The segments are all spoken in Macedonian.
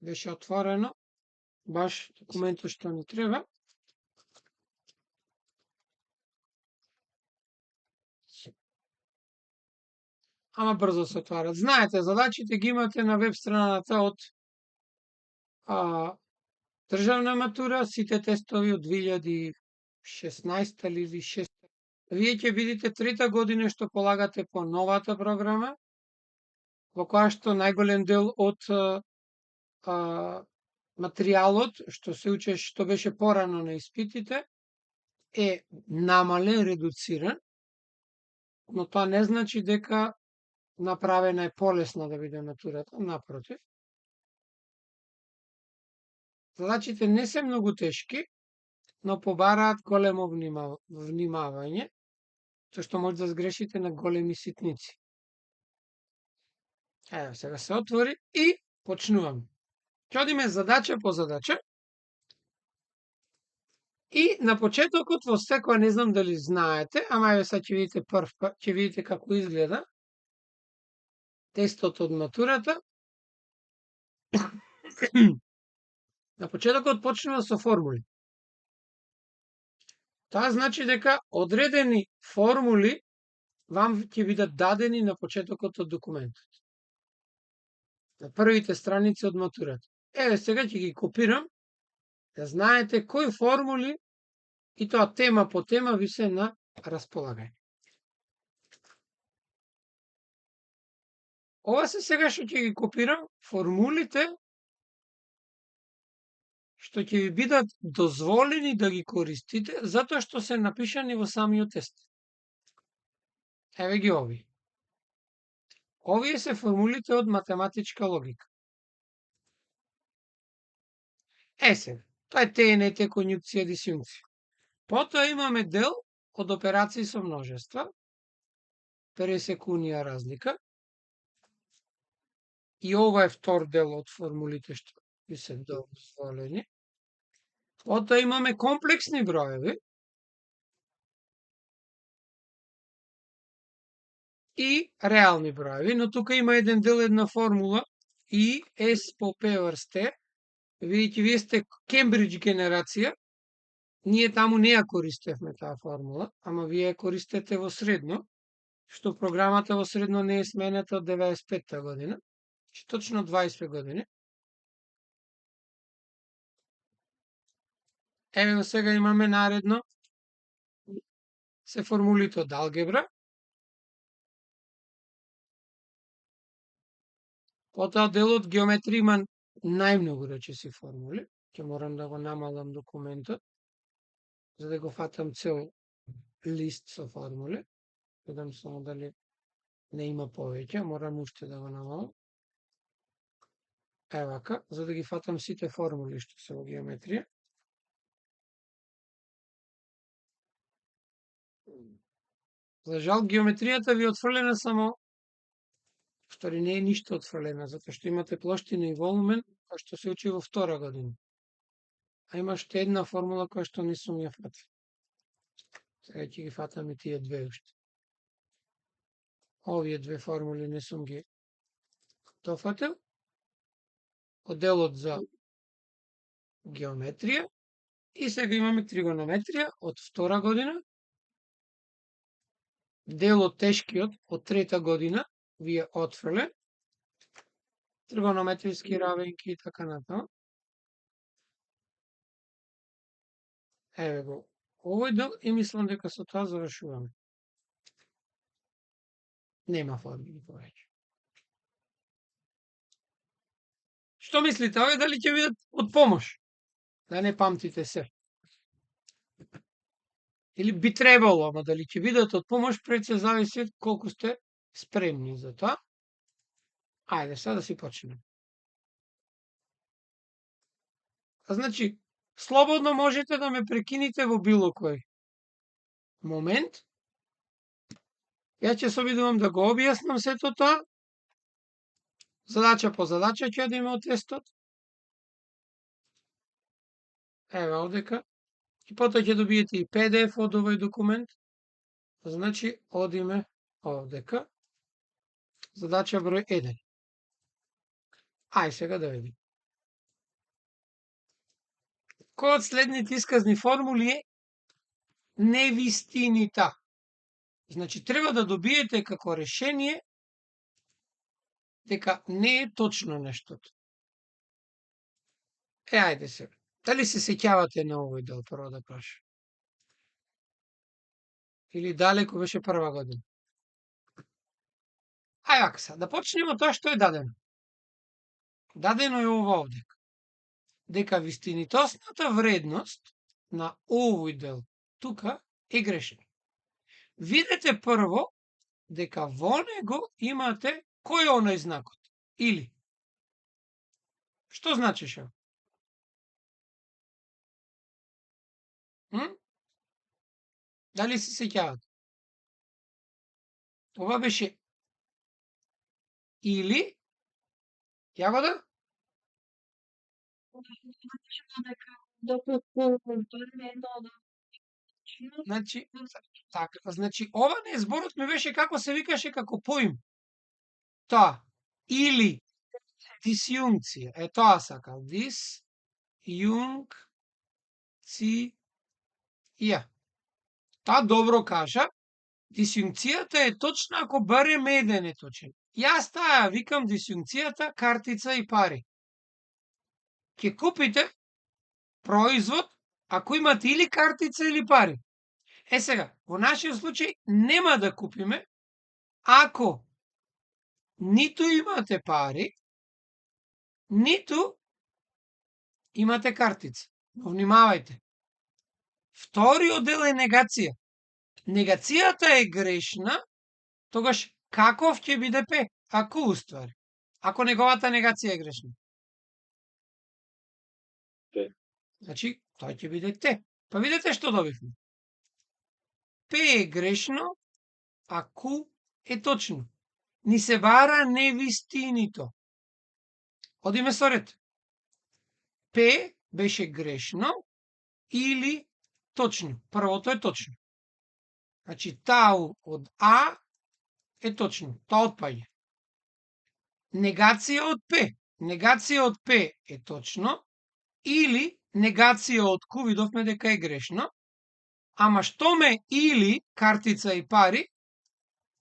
Беше отворено, баш документот што ни треба. Ама брзо се отварат. Знаете, задачите ги имате на веб страната од државна матура, сите тестови од 2016 или 6. Вие ќе видите трета година што полагате по новата програма, во која што најголем дел од материјалот што се учеше, што беше порано на испитите, е намален, редуциран, но тоа не значи дека направена е полесна да биде матурата, напротив. Задачите не се многу тешки, но побараат големо внимавање, тоа што може да сгрешите на големи ситници. Ево, сега се отвори и почнуваме. Ќе одиме задача по задача. И на почетокот во секоја, не знам дали знаете, ама еве сега ќе видите ќе видите како изгледа тестот од матурата. На почетокот почнува со формули. Тоа значи дека одредени формули вам ќе бидат дадени на почетокот од документот. На првите страници од матурата. Еве сега ќе ги копирам, да знаете кои формули, и тоа тема по тема, ви се на располагање. Ова се сега што ќе ги копирам формулите што ќе ви бидат дозволени да ги користите, затоа што се напишани во самиот тест. Еве ги овие. Овие се формулите од математичка логика. Сега, тоа е ТНТ, конјукција, дисјункција. Потоа имаме дел од операции со множества, пресекунија, разлика. И ова е втор дел од формулите што ви се дозволени. Потоа имаме комплексни броеви и реални броеви, но тука има еден дел, една формула И, S по P врз T. Видите, вие сте Кембридж генерација, ние таму не ја користевме таа формула, ама вие ја користете во средно, што програмата во средно не е сменета од 95-та година, точно 20 години. Еве сега имаме наредно се формулите од алгебра. Потоа делот геометрија има најмногу речиси формули. Ќе морам да го намалам документот, за да го фатам цел лист со формули. Видам само дали не има повеќе, морам уште да го намалам. Евака, за да ги фатам сите формули што се во геометрија. За жал, геометријата ви отфрлена само, стори не е ништо отфрлена, затоа што имате плоштина и волумен, кој што се учи во втора година. А има уште една формула која што не сум ја фатил. Сега ќе ги фатам и тие две уште. Овие две формули не сум ги дофатил. Од делот за геометрија. И сега имаме тригонометрија од втора година. Делот тешкиот од трета година ви е отфрлен. Тригонометриски равенки и така натаму. Еве го овој дел и мислам дека со тоа завршуваме. Нема формули повеќе. Што мислите, овие дали ќе бидат од помош? Да не памтите се. Или би требало, ама дали ќе бидат од помош, пред се зависи колку сте спремни за тоа. Ајде, сега да си почнеме. Значи, слободно можете да ме прекините во било кој момент. Ја ќе се обидувам да го објаснам сето тоа. Задача по задача ќе одиме од тестот. Еве овдека. И потоа ќе добиете и PDF од овој документ. Значи, одиме овдека. Задача број 1. Ај сега да видим. Кој од следните исказни формули е невистинита? Значи, треба да добиете како решение дека не е точно нештото. Ајде сега. Дали се сеќавате на овој дел, прво да прашам? Или далеко беше прва година? Ајде вака сега, да почнеме од тоа што е дадено. Дадено е ова овде. Дека вистинитосната вредност на овој дел тука е грешна. Видете прво дека во него имате кој е оној знакот? Или. Што значеше? Дали се сеќавате? Ова беше или Јагода? Значи, така, значи ова не зборот ми беше како се викаше како поим. Тоа, или дисјункција, е тоа сакал, дисјункција. Таа добро кажа, дисјункцијата е точна ако барем еден е точен. Јас таа викам дисјункцијата картица и пари. Ќе купите производ ако имате или картица или пари. Е сега, во нашиот случај нема да купиме ако ниту имате пари, ниту имате картица. Но внимавајте. Вториот дел е негација. Негацијата е грешна, тогаш каков ќе биде П? Ако уствари. Ако неговата негација е грешна. Т. Значи, тој ќе биде Т. Па видите што добивме. П е грешно, а Q е точно. Ни се бара невистинито. Одиме со ред. П беше грешно или точно. Првото е точно. Значи, тау од А е точно. Тоа отпаѓа. Негација од П. Негација од П е точно. Или негација од Q, видовме дека е грешно. Ама што ме или картица и пари,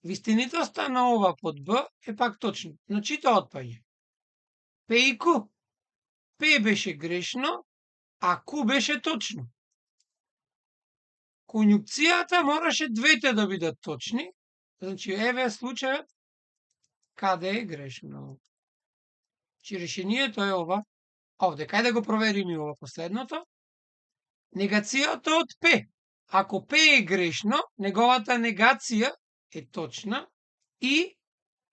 вистинитоста на ова под Б е пак точно. Значи тоа отпаѓа. П и Q. П беше грешно, а Q беше точно. Конјукцијата мораше двете да бидат точни. Значи, еве случајот каде е грешно. Чи решението е ова. Овде, кај да го провериме ова последното. Негацијата од П. Ако П е грешно, неговата негација е точна и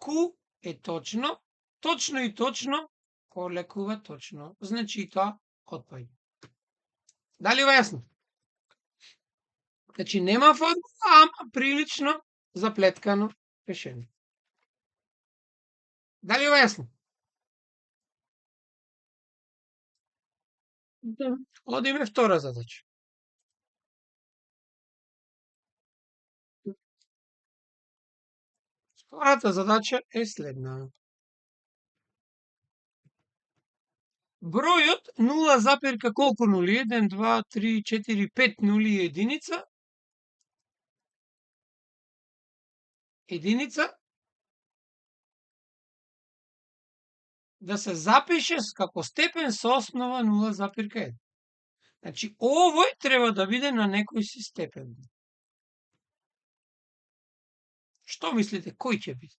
Q е точно. Точно и точно колекува точно. Значи тоа отпаѓа. Дали ова јасно? Значи нема формула, ама прилично заплеткано решение. Дали ова јасно? Да. Одиме втора задача. Втората задача е следна. Бројот 0, колку нули? 1, 2, 3, 4, 5 нули и единица. Единица да се запише како степен со основа 0,1. Значи, овој треба да биде на некој си степен. Што мислите, кој ќе биде?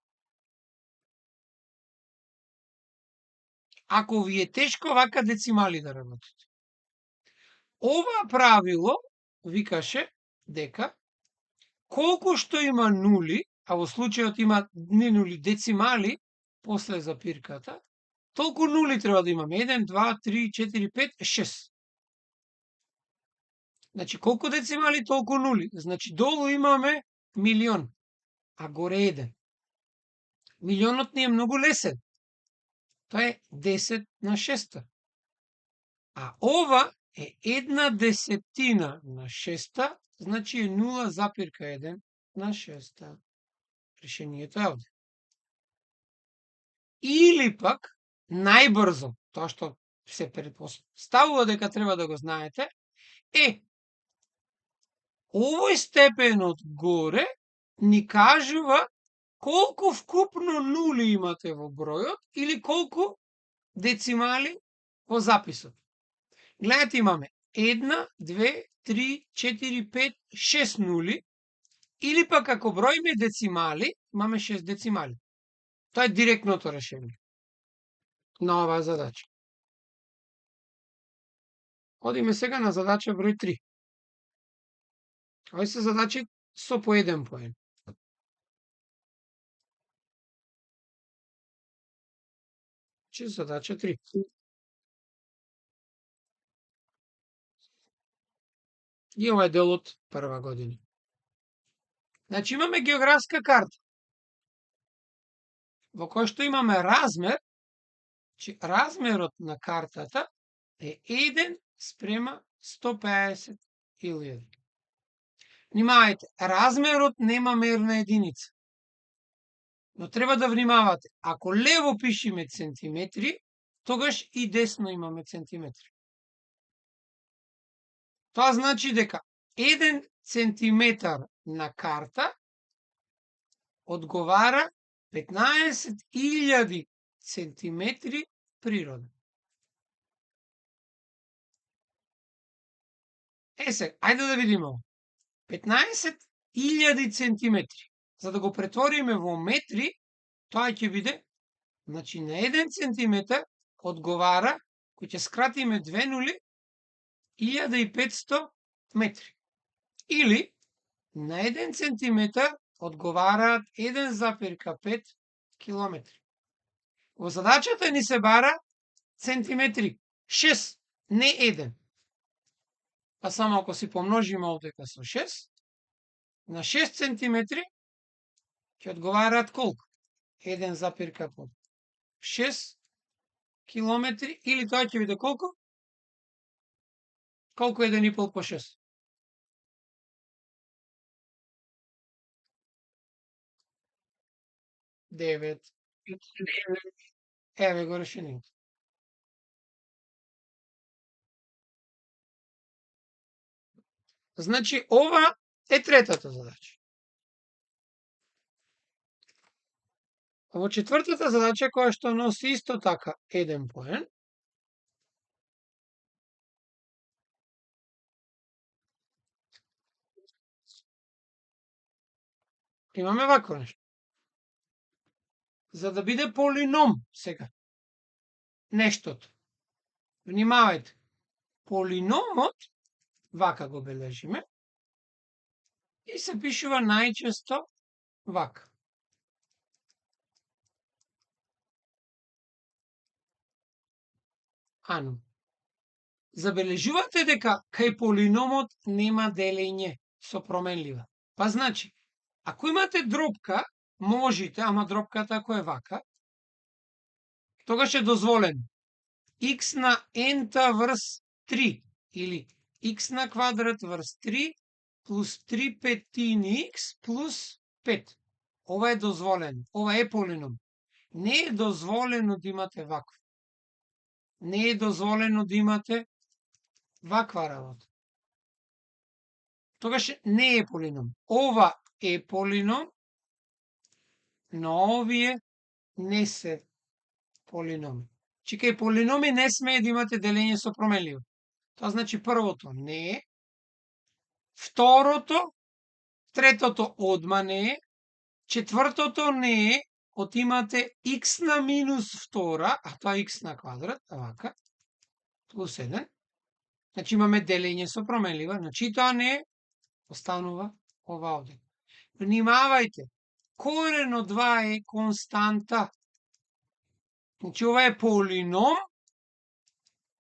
Ако ви е тешко вака децимали да работите. Ова правило викаше дека колку што има нули, а во случајот има не нули, децимали после запирката, толку нули треба да имаме. 1, 2, 3, 4, 5, 6. Значи, колку децимали, толку нули. Значи, долу имаме милион, а горе 1. Милионот ни е многу лесен. Тоа е 10 на 6. А ова е 1/10 на 6, значи е 0,1 на 6. Решението е овде. Или пак, најбрзо, тоа што се предпоставува дека треба да го знаете, е овој степенот горе ни кажува колку вкупно нули имате во бројот или колку децимали во записот. Гледате, имаме 1, 2, 3, 4, 5, 6 нули, или пак ако броиме децимали, имаме 6 децимали. Тоа е директното решение на оваа задача. Одиме сега на задача број 3. Овие се задачи со по 1 поен. Задача 3. И ова е дел од прва година. Значи имаме географска карта во која што имаме размер, че размерот на картата е 1 спрема 150.000. Внимавајте, размерот нема мерна единица. Но треба да внимавате, ако лево пишеме центиметри, тогаш и десно имаме центиметри. Тоа значи дека 1 центиметар на карта одговара 15.000 центиметри природа. Се, ајде да видиме. 15.000 центиметри. За да го претвориме во метри, тоа ќе биде, значи на 1 центиметар одговара, кој ќе скратиме 2 нули, 1500 метри. Или на 1 центиметар одговараат 1,5 километри. Во задачата ни се бара центиметри 6, не 1. Па само ако си помножиме овдека со 6, на 6 центиметри ќе одговараат колку? 1,6 километри, или тоа ќе биде колку? Колку 1,5 по 6? 9. Еве го решението. Значи, ова е третата задача. Во четвртата задача, која што носи исто така 1 поен, имаме вакво нешто. За да биде полином сега нештото. Внимавајте. Полиномот, вака го бележиме, и се пишува најчесто вака. Ано. Забележувате дека кај полиномот нема делење со променлива. Па значи, ако имате дробка, можете, ама дробката ако е вака, тогаш е дозволено x на n-та врз 3 или x на квадрат врз 3 плюс 3 петини x плюс 5. Ова е дозволено. Ова е полином. Не е дозволено да имате вакво. Не е дозволено да имате ваква работа. Тогаш не е полином. Ова е полином, но овие не се полиноми. Кај полиноми не смее да имате делење со променливо. Тоа значи првото не е, второто, третото одма не е, четвртото не е, од имате x на минус втора, а тоа x на квадрат, вака, плюс 1. Значи имаме делење со променлива, значи тоа не е, останува ова овде. Внимавајте, корен од 2 е константа. Значи ова е полином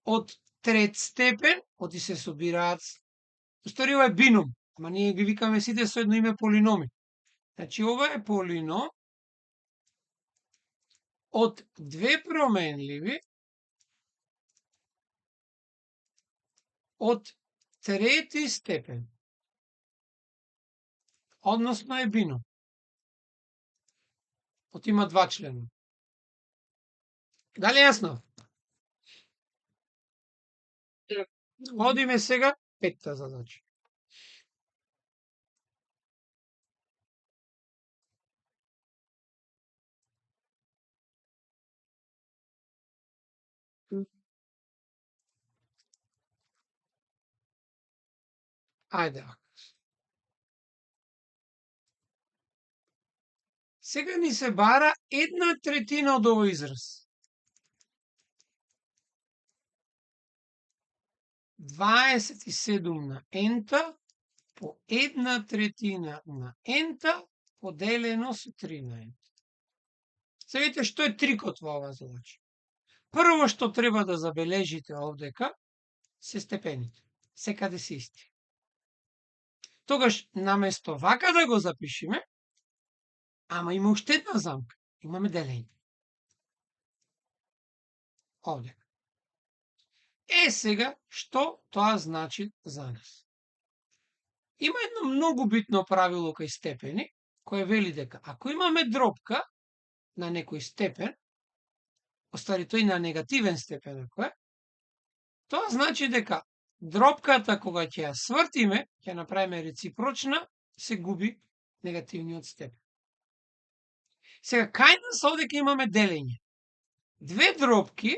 од трет степен, оти се собираат. Устари ова е бином, ама ние ги викаме сите со едно име полиноми. Значи ова е полином од две променливи од трети степен. Односно е бином. Оти има два члена. Дали јасно? Одиме сега петта задача. Ајде. Сега ни се бара 1/3 од овој израз. 27 на ента по 1/3 на ента поделено со 3 на ента. Се видите што е трикот во оваа задача. Прво што треба да забележите овдека се степените. Секаде се исти. Тогаш, наместо вака да го запишеме, ама има уште една замка. Имаме делење. Овде. Сега, што тоа значи за нас? Има едно многу битно правило кај степени, кое вели дека ако имаме дробка на некој степен, оствари тој на негативен степен ако е, тоа значи дека дробката кога ќе ја свртиме, ќе направиме реципрочна, се губи негативниот степен. Сега, кај нас овде ќе имаме делење. Две дробки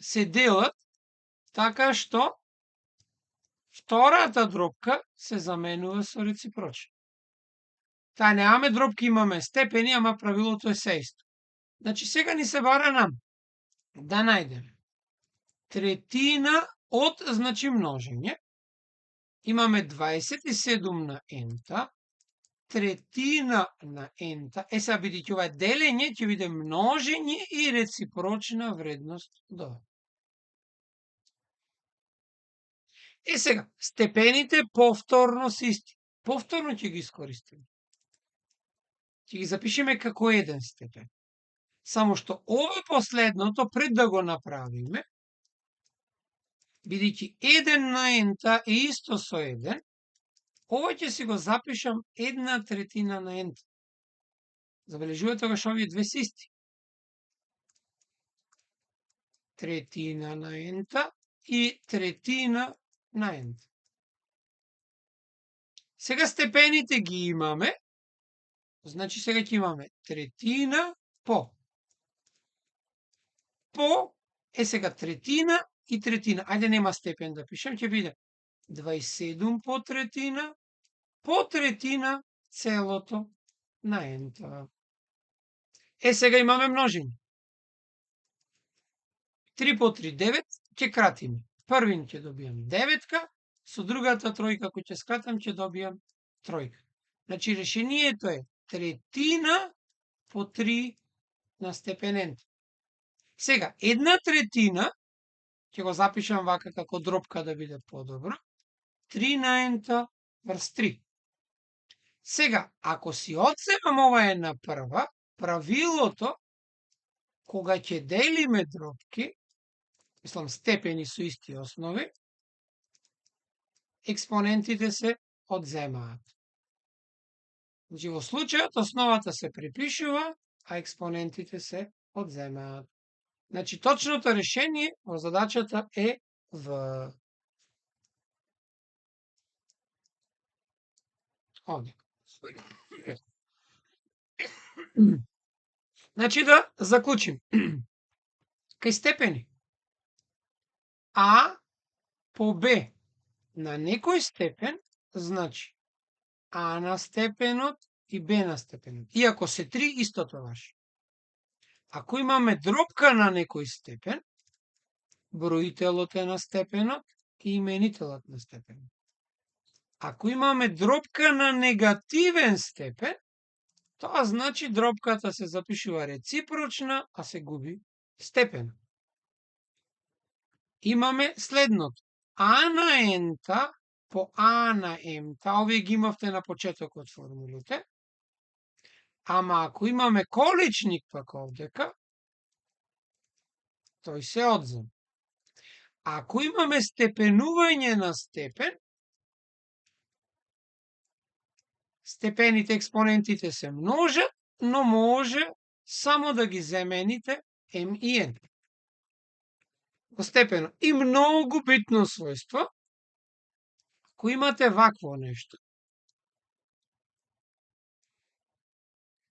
се делат така што втората дробка се заменува со реципрочна. Таа немаме дробки, имаме степени, ама правилото е се исто. Значи, сега ни се бара нам да најдеме третина од, значи, множење. Имаме 27 на ента, третина на ента. Сега, бидејќи ова е делење, ќе биде множење и реципрочна вредност од ова. Сега, степените повторно се исти. Повторно ќе ги искористиме. Ќе ги запишеме како еден степен. Само што ова последното, пред да го направиме, бидејќи 1 на ента е исто со 1, ова ќе си го запишам 1/3 на ента. Забележувате кога што овие две се исти. Третина на ента и третина на ента. Сега степените ги имаме, значи сега ќе имаме третина по сега третина и третина. Ајде, нема степен да пишем, ќе биде 27 по третина целото на ента. Сега имаме множење. 3 по 3, 9, ќе кратиме. Првин ќе добијам 9, со другата тројка кој ќе скратам ќе добијам тројка. Значи, решението е третина по 3 на степен ента. Сега, 1/3 ќе го запишам вака како дробка да биде подобро. 3 на ента врз 3. Сега, ако си одземам ова една прва, правилото кога ќе делиме дробки, мислам степени со исти основи, експонентите се одземаат. Значи, во случајот основата се припишува, а експонентите се одземаат. Значи, точното решение во задачата е В. Овде. Значи, да заклучим. Кај степени А по Б на некој степен, значи А на степенот и Б на степенот. Иако се три, истото важи. Ако имаме дробка на некој степен, броителот е на степенот и именителот на степенот. Ако имаме дробка на негативен степен, тоа значи дробката се запишува реципрочна, а се губи степен. Имаме следното. А на ента по А на емта, овие ги имавте на почетокот формулите, ама ако имаме количник пак овдека, тој се одзем. Ако имаме степенување на степен, степените, експонентите се множат, но може само да ги замените М и Н. постепено. И многу битно својство, ако имате вакво нешто,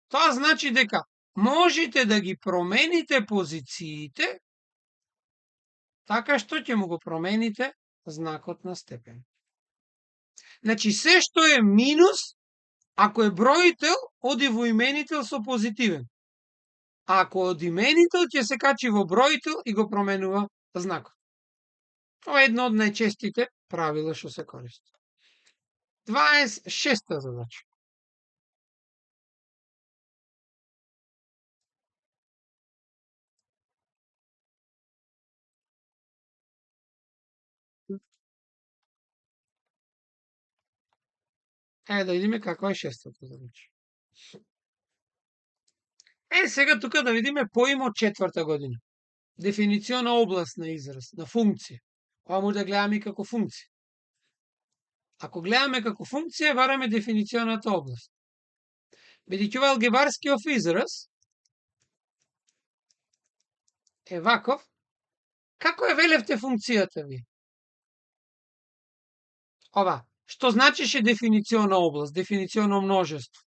тоа значи дека можете да ги промените позициите така што ќе му го промените знакот на степен. Значи, се што е минус, ако е бројител, оди во именител со позитивен. А ако од именител ќе се качи во бројител и го променува знакот. Ова е едно од најчестите правила што се користи. 26-та задача. Да видиме каква е шестата задача. Сега тука да видиме поим од четврта година. Дефиницион на област на израз, на функција. Ова може да гледаме и како функција. Ако гледаме како функција, бараме дефиниционата област. Бидејќи ова алгебарскиот израз е ваков, како е велевте функцијата ви? Ова, што значише дефинициона област, дефинициона множество?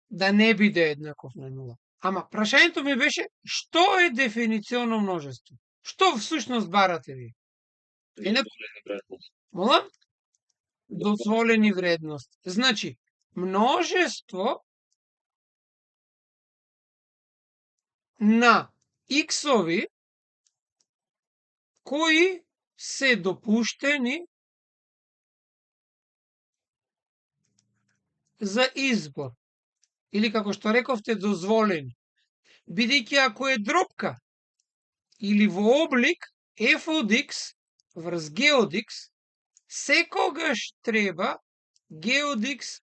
Да не биде еднаков на нула. Ама, прашањето ми беше, што е дефиниционо множество? Што всушност барате ви? Мола? Дозволени вредности. Значи, множество на иксови кои се допуштени за избор. Или како што рековте, дозволени. Бидејќи ако е дропка или во облик f од x врз g од x, секогаш треба g од x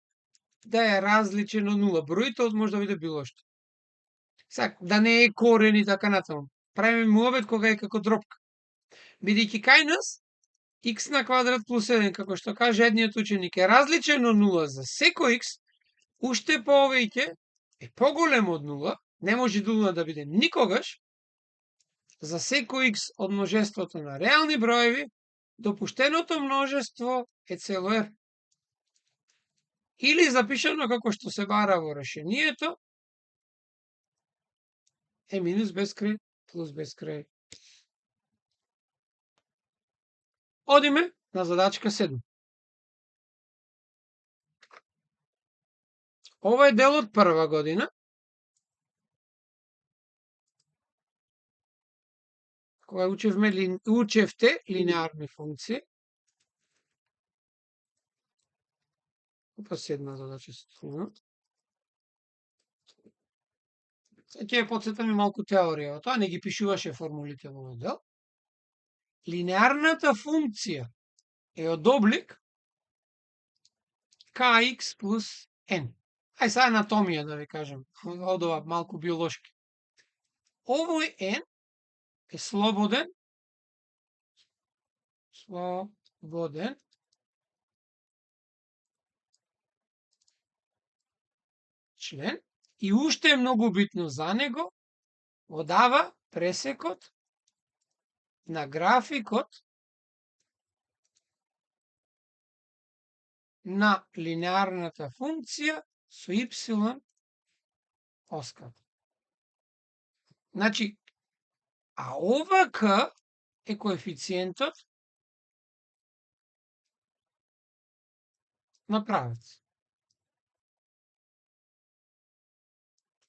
да е различен од нула. Бројителот може да биде било што. Да не е корен и така натаму. Правиме муабет кога е како дропка. Бидејќи кај нас x на квадрат плюс 1, како што каже едниот ученик, е различен од нула за секој x, уште повеќе е поголем од нула, не може нула да биде никогаш, за секој x од множеството на реални броеви, допуштеното множество е цело r. Или запишано како што се бара во решението, е минус безкрај плюс безкрај. Одиме на задачка 7. Ова е дел од прва година. Кога учевте линеарни функции. Па седма задача се спомна. Ќе ја подсетам и малку теорија. Тоа не ги пишуваше формулите во овој дел. Линеарната функција е од облик kx плюс n. Ај са анатомија да ви кажем, од ова малку биолошки. Овој n е слободен член и уште е многу битно за него, го дава пресекот на графикот на линеарната функција со y оскат. Значи, а ова k е коефициентот на правец.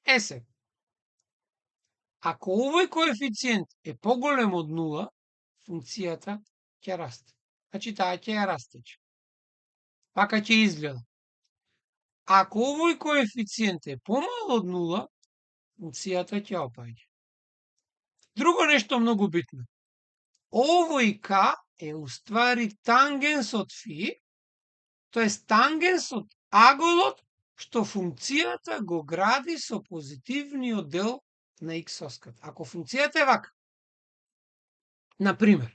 Се, ако овој коефициент е поголем од нула, функцијата ќе расте. Значи, таа ќе ја растече. Пака ќе изгледа. Ако овој коефициент е помал од нула, функцијата ќе опаѓа. Друго нешто многу битно. Овој k е уствари тангенсот фи, тоест тангенсот аголот што функцијата го гради со позитивниот дел на x оскат. Ако функцијата е вака, например,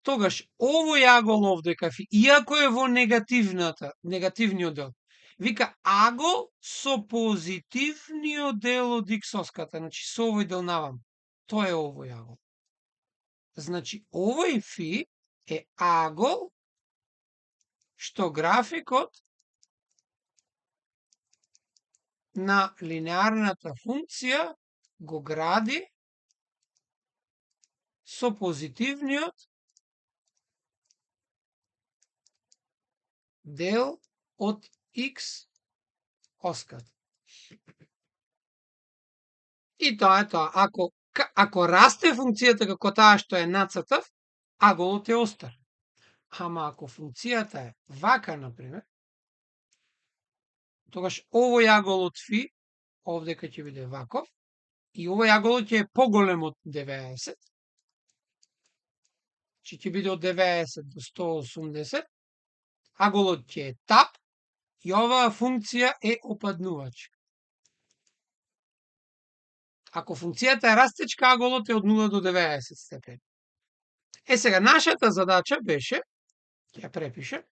тогаш овој агол овде кафи, иако е во негативниот дел, Вика агол со позитивниот дел од икс-оската. Значи, со овој дел навам. Тоа е овој агол. Значи, овој фи е агол што графикот на линеарната функција го гради со позитивниот дел од x оскат. И тоа е тоа. Ако расте функцијата како таа што е нацртав, аголот е остар. Ама ако функцијата е вака, например, тогаш овој аголот фи, овдека ќе биде ваков, и овој аголот ќе е поголем од 90, ќе биде од 90 до 180, аголот ќе е тап, и оваа функција е опаднувачка. Ако функцијата е растечка, аголот е од 0 до 90 степени. Сега, нашата задача беше, ќе ја препишем,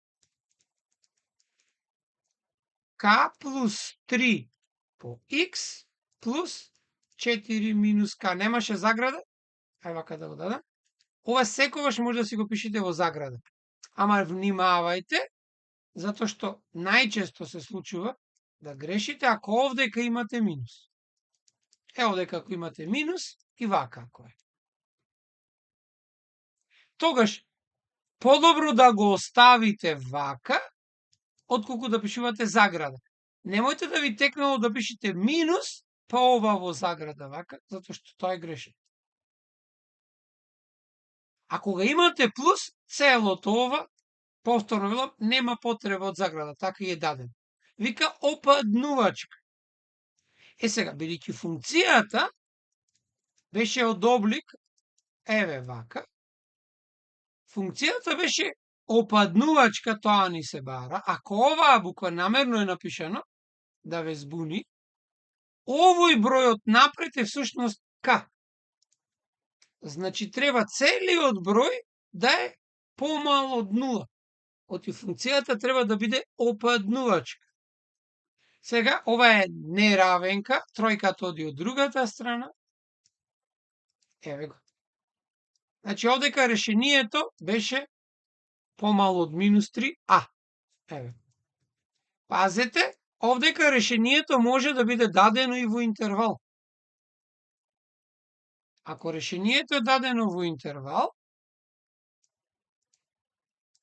k плюс 3 по x плюс 4 минус k. Немаше заграда? Ај вака да го дадам. Ова секогаш може да си го пишете во заграда. Ама внимавајте, затоа што најчесто се случува да грешите ако овдека имате минус. Овдека ако имате минус, и вака ако е. Тогаш, подобро да го оставите вака, отколку да пишувате заграда. Немојте да ви текнало да пишете минус, па ова во заграда вака, затоа што тоа е грешно. Ако ga имате плюс, целото ова, повторно велам, нема потреба од заграда, така и е даден. Вика опаднувачка. Сега, бидејќи функцијата беше од облик, еве вака, функцијата беше опаднувачка, тоа ни се бара. Ако оваа буква намерно е напишано, да ве збуни, овој број од напред е всушност k. Значи, треба целиот број да е помал од 0. Оти функцијата треба да биде опаднувачка. Сега, ова е неравенка, тројката оди од другата страна. Еве го. Значи, овдека решението беше помало од минус 3а. Еве. Пазете, овдека решението може да биде дадено и во интервал. Ако решението е дадено во интервал,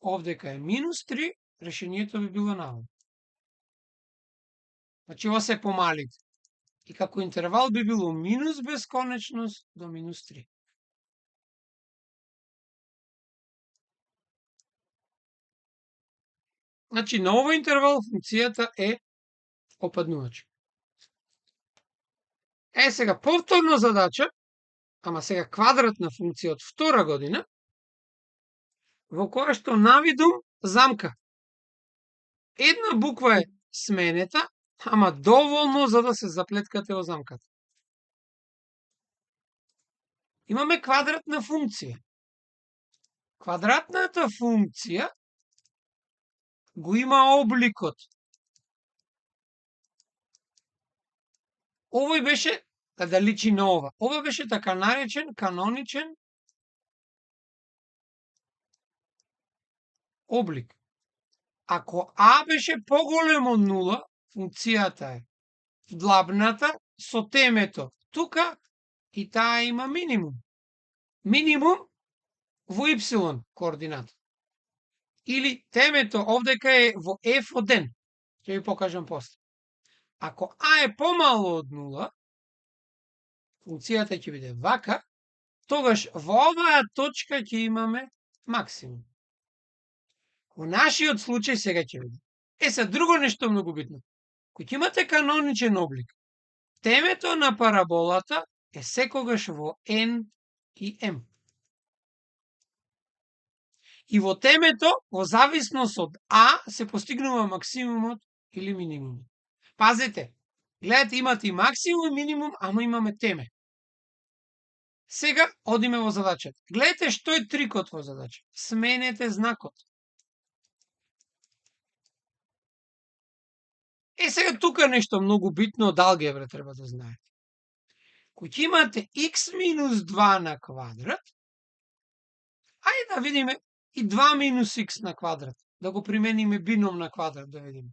овдека е минус 3, решението би било наваму. Значи, ова се помалите. И како интервал би било минус бесконечност до минус 3. Значи, на овој интервал функцијата е опаднувачка. Сега, повторна задача, ама сега квадратна функција од втора година, во која што навидум замка. Една буква е сменета, ама доволно за да се заплеткате во замката. Имаме квадратна функција. Квадратната функција го има обликот. Овој беше, да личи на ова, ова беше така наречен каноничен облик. Ако а беше поголем од 0, функцијата е длабната со темето тука и таа има минимум. Минимум во y координата. Или темето овдека е во f од n. Ќе ви покажам после. Ако а е помало од 0, функцијата ќе биде вака, тогаш во оваа точка ќе имаме максимум. Во нашиот случај сега ќе видим. Сега друго нешто многу битно. Кога имате каноничен облик, темето на параболата е секогаш во n и m. И во темето, во зависност од а, се постигнува максимумот или минимумот. Пазете, гледате, имате и максимум и минимум, ама имаме теме. Сега одиме во задачата. Гледате што е трикот во задача. Сменете знакот. Сега тука нешто многу битно од алгебра треба да знаете. Кога имате x минус 2 на квадрат, ајде да видиме и 2 минус x на квадрат. Да го примениме бином на квадрат, да видиме.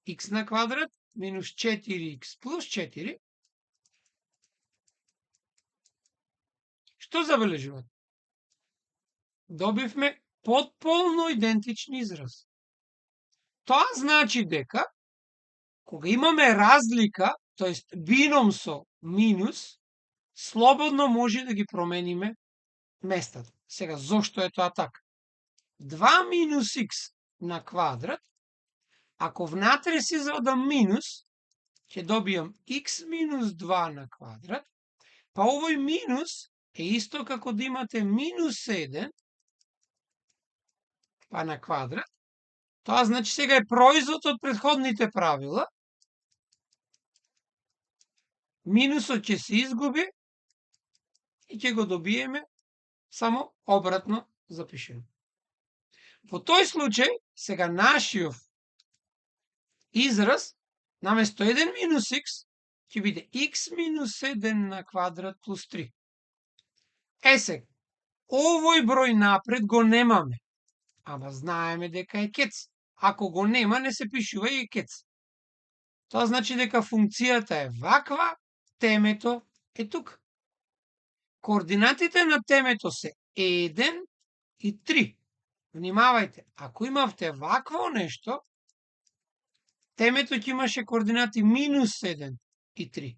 X на квадрат минус 4x плюс 4. Што забележувате? Добивме потполно идентични изрази. Тоа значи дека кога имаме разлика, тоест бином со минус, слободно може да ги промениме местата. Сега, зошто е тоа така? 2 минус x на квадрат, ако внатре си задам минус, ќе добијам x минус 2 на квадрат, па овој минус е исто како да имате минус 1 па на квадрат. Тоа значи сега е производ од претходните правила. Минусот ќе се изгуби и ќе го добиеме само обратно запишено. Во тој случај, сега нашиот израз, наместо 1 минус x, ќе биде x минус 7 на квадрат плюс 3. Сега, овој број напред го немаме, ама знаеме дека е кец. Ако го нема, не се пишува и кец. Тоа значи дека функцијата е ваква, темето е тука. Координатите на темето се 1 и 3. Внимавајте, ако имавте вакво нешто, темето ќе имаше координати минус 7 и 3.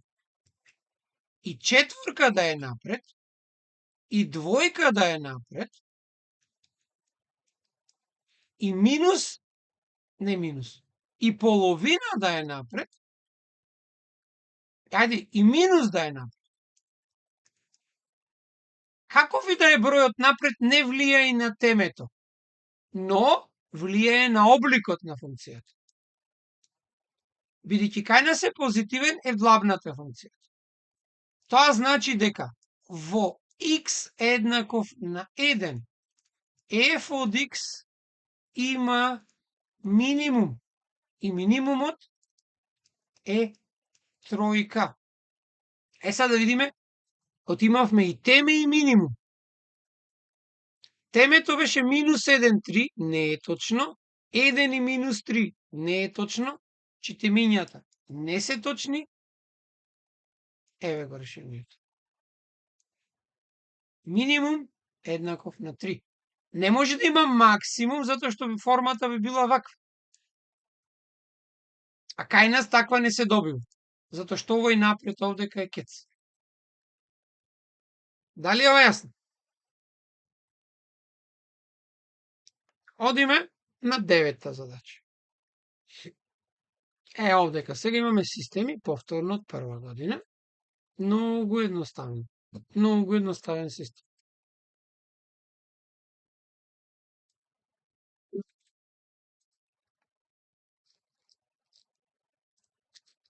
И четворка да е напред, и двојка да е напред, и минус, не минус, и половина да е напред, ајде, и минус да е напред. Каков и да е бројот напред, не влијае на темето, но влијае на обликот на функцијата. Бидејќи кај нас е позитивен, е длабната функција. Тоа значи дека во x еднаков на 1, f од x има минимум. И минимумот е тројка. Сега да видиме, од имавме и теме и минимум. Темето беше минус 1, 3, не е точно. 1 и минус 3 не е точно. Читемињата не се точни. Еве го решението. Минимум еднаков на 3. Не може да има максимум, затоа што формата би била ваква. А кај нас таква не се добива. Затоа што овој напред овдека е кец. Дали е јасно? Одиме на 9-та задача. Овдека сега имаме системи, повторно од прва година. Многу едноставен. Многу едноставен систем.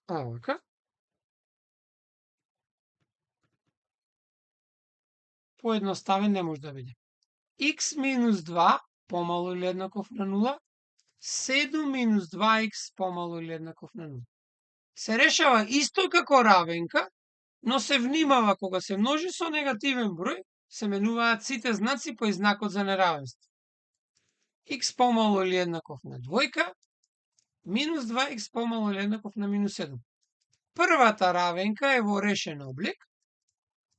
Вака. Поедноставен не може да биде. X минус 2 помало или еднаков на 0, 7 минус 2x помало или еднаков на 0. Се решава исто како равенка, но се внимава кога се множи со негативен број, се менуваат сите знаци по знакот за неравенство. X помало или еднаков на двојка, минус 2x помало или еднаков на минус 7. Првата равенка е во решен облик,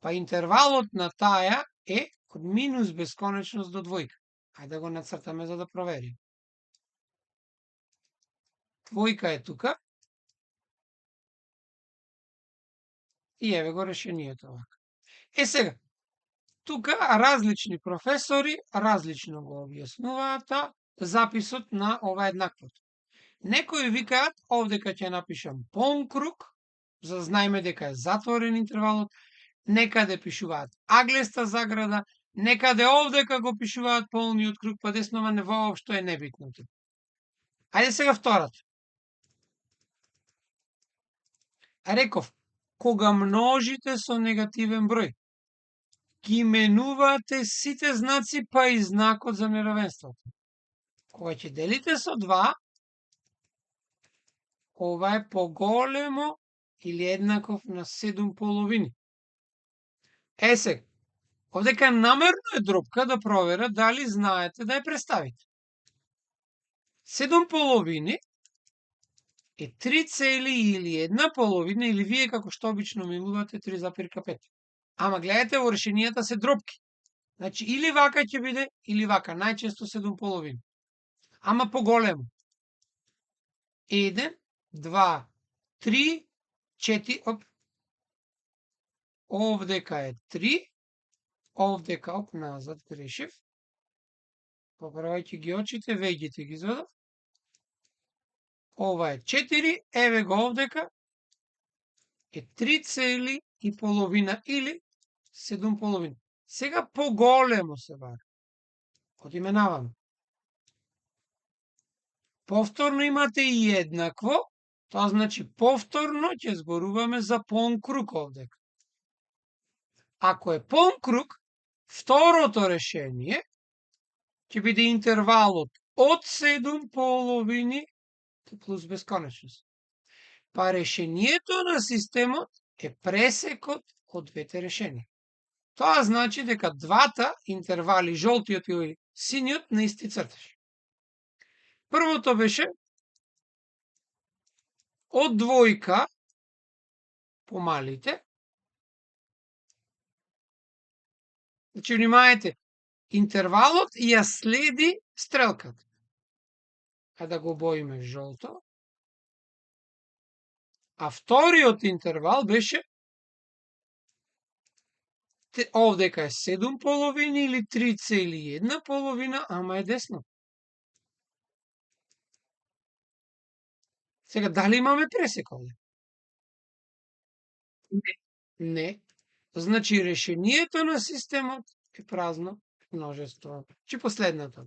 па интервалот на таја е од минус бесконечност до двојка. Ајде да го нацртаме за да проверим. Двојка е тука. И еве го решението овака. Сега, тука различни професори различно го објаснуваат записот на ова еднаквото. Некои викаат, овдека ќе напишам полн круг, за да знаеме дека е затворен интервалот, некаде пишуваат аглеста заграда, некаде овдека го пишуваат полниот круг, па деснова не воопшто е небитно. Ајде сега втората. Реков, кога множите со негативен број, ги менувате сите знаци па и знакот за неравенството. Кога ќе делите со 2, ова е поголемо или еднаков на 7 половини. Сега, овдека намерно е дробка да проверя дали знаете да ја представите. 7 половини е 3 цели или 1 половина, или вие како што обично милувате 3,5. Ама гледате, во решенијата се дробки. Значи, или вака ќе биде, или вака. Најчесто 7 половини. Ама поголемо. 1, 2, 3, 4, оп. Овдека е 3, овдека, оп, назад грешив. Поправајќи ги очите, веѓите ги извадав. Ова е 4, еве го овдека е 3 цели и половина или 7 половина. Сега поголемо се бара. Одименаваме. Повторно имате и еднакво, тоа значи повторно ќе зборуваме за полн круг овдека. Ако е полн круг, второто решение ќе биде интервалот од 7 половини плюс бесконечност. Па решението на системот е пресекот од двете решенија. Тоа значи дека двата интервали, жолтиот и синиот, на исти цртаж. Првото беше од двојка помалите. Значи, внимаете, интервалот ја следи стрелката. Да го боиме жолто. А вториот интервал беше овдека е 7 половини или 3,1 половина, ама е десно. Сега, дали имаме пресек овде? Не. Значи, решението на системот е празно множество. Чи последната.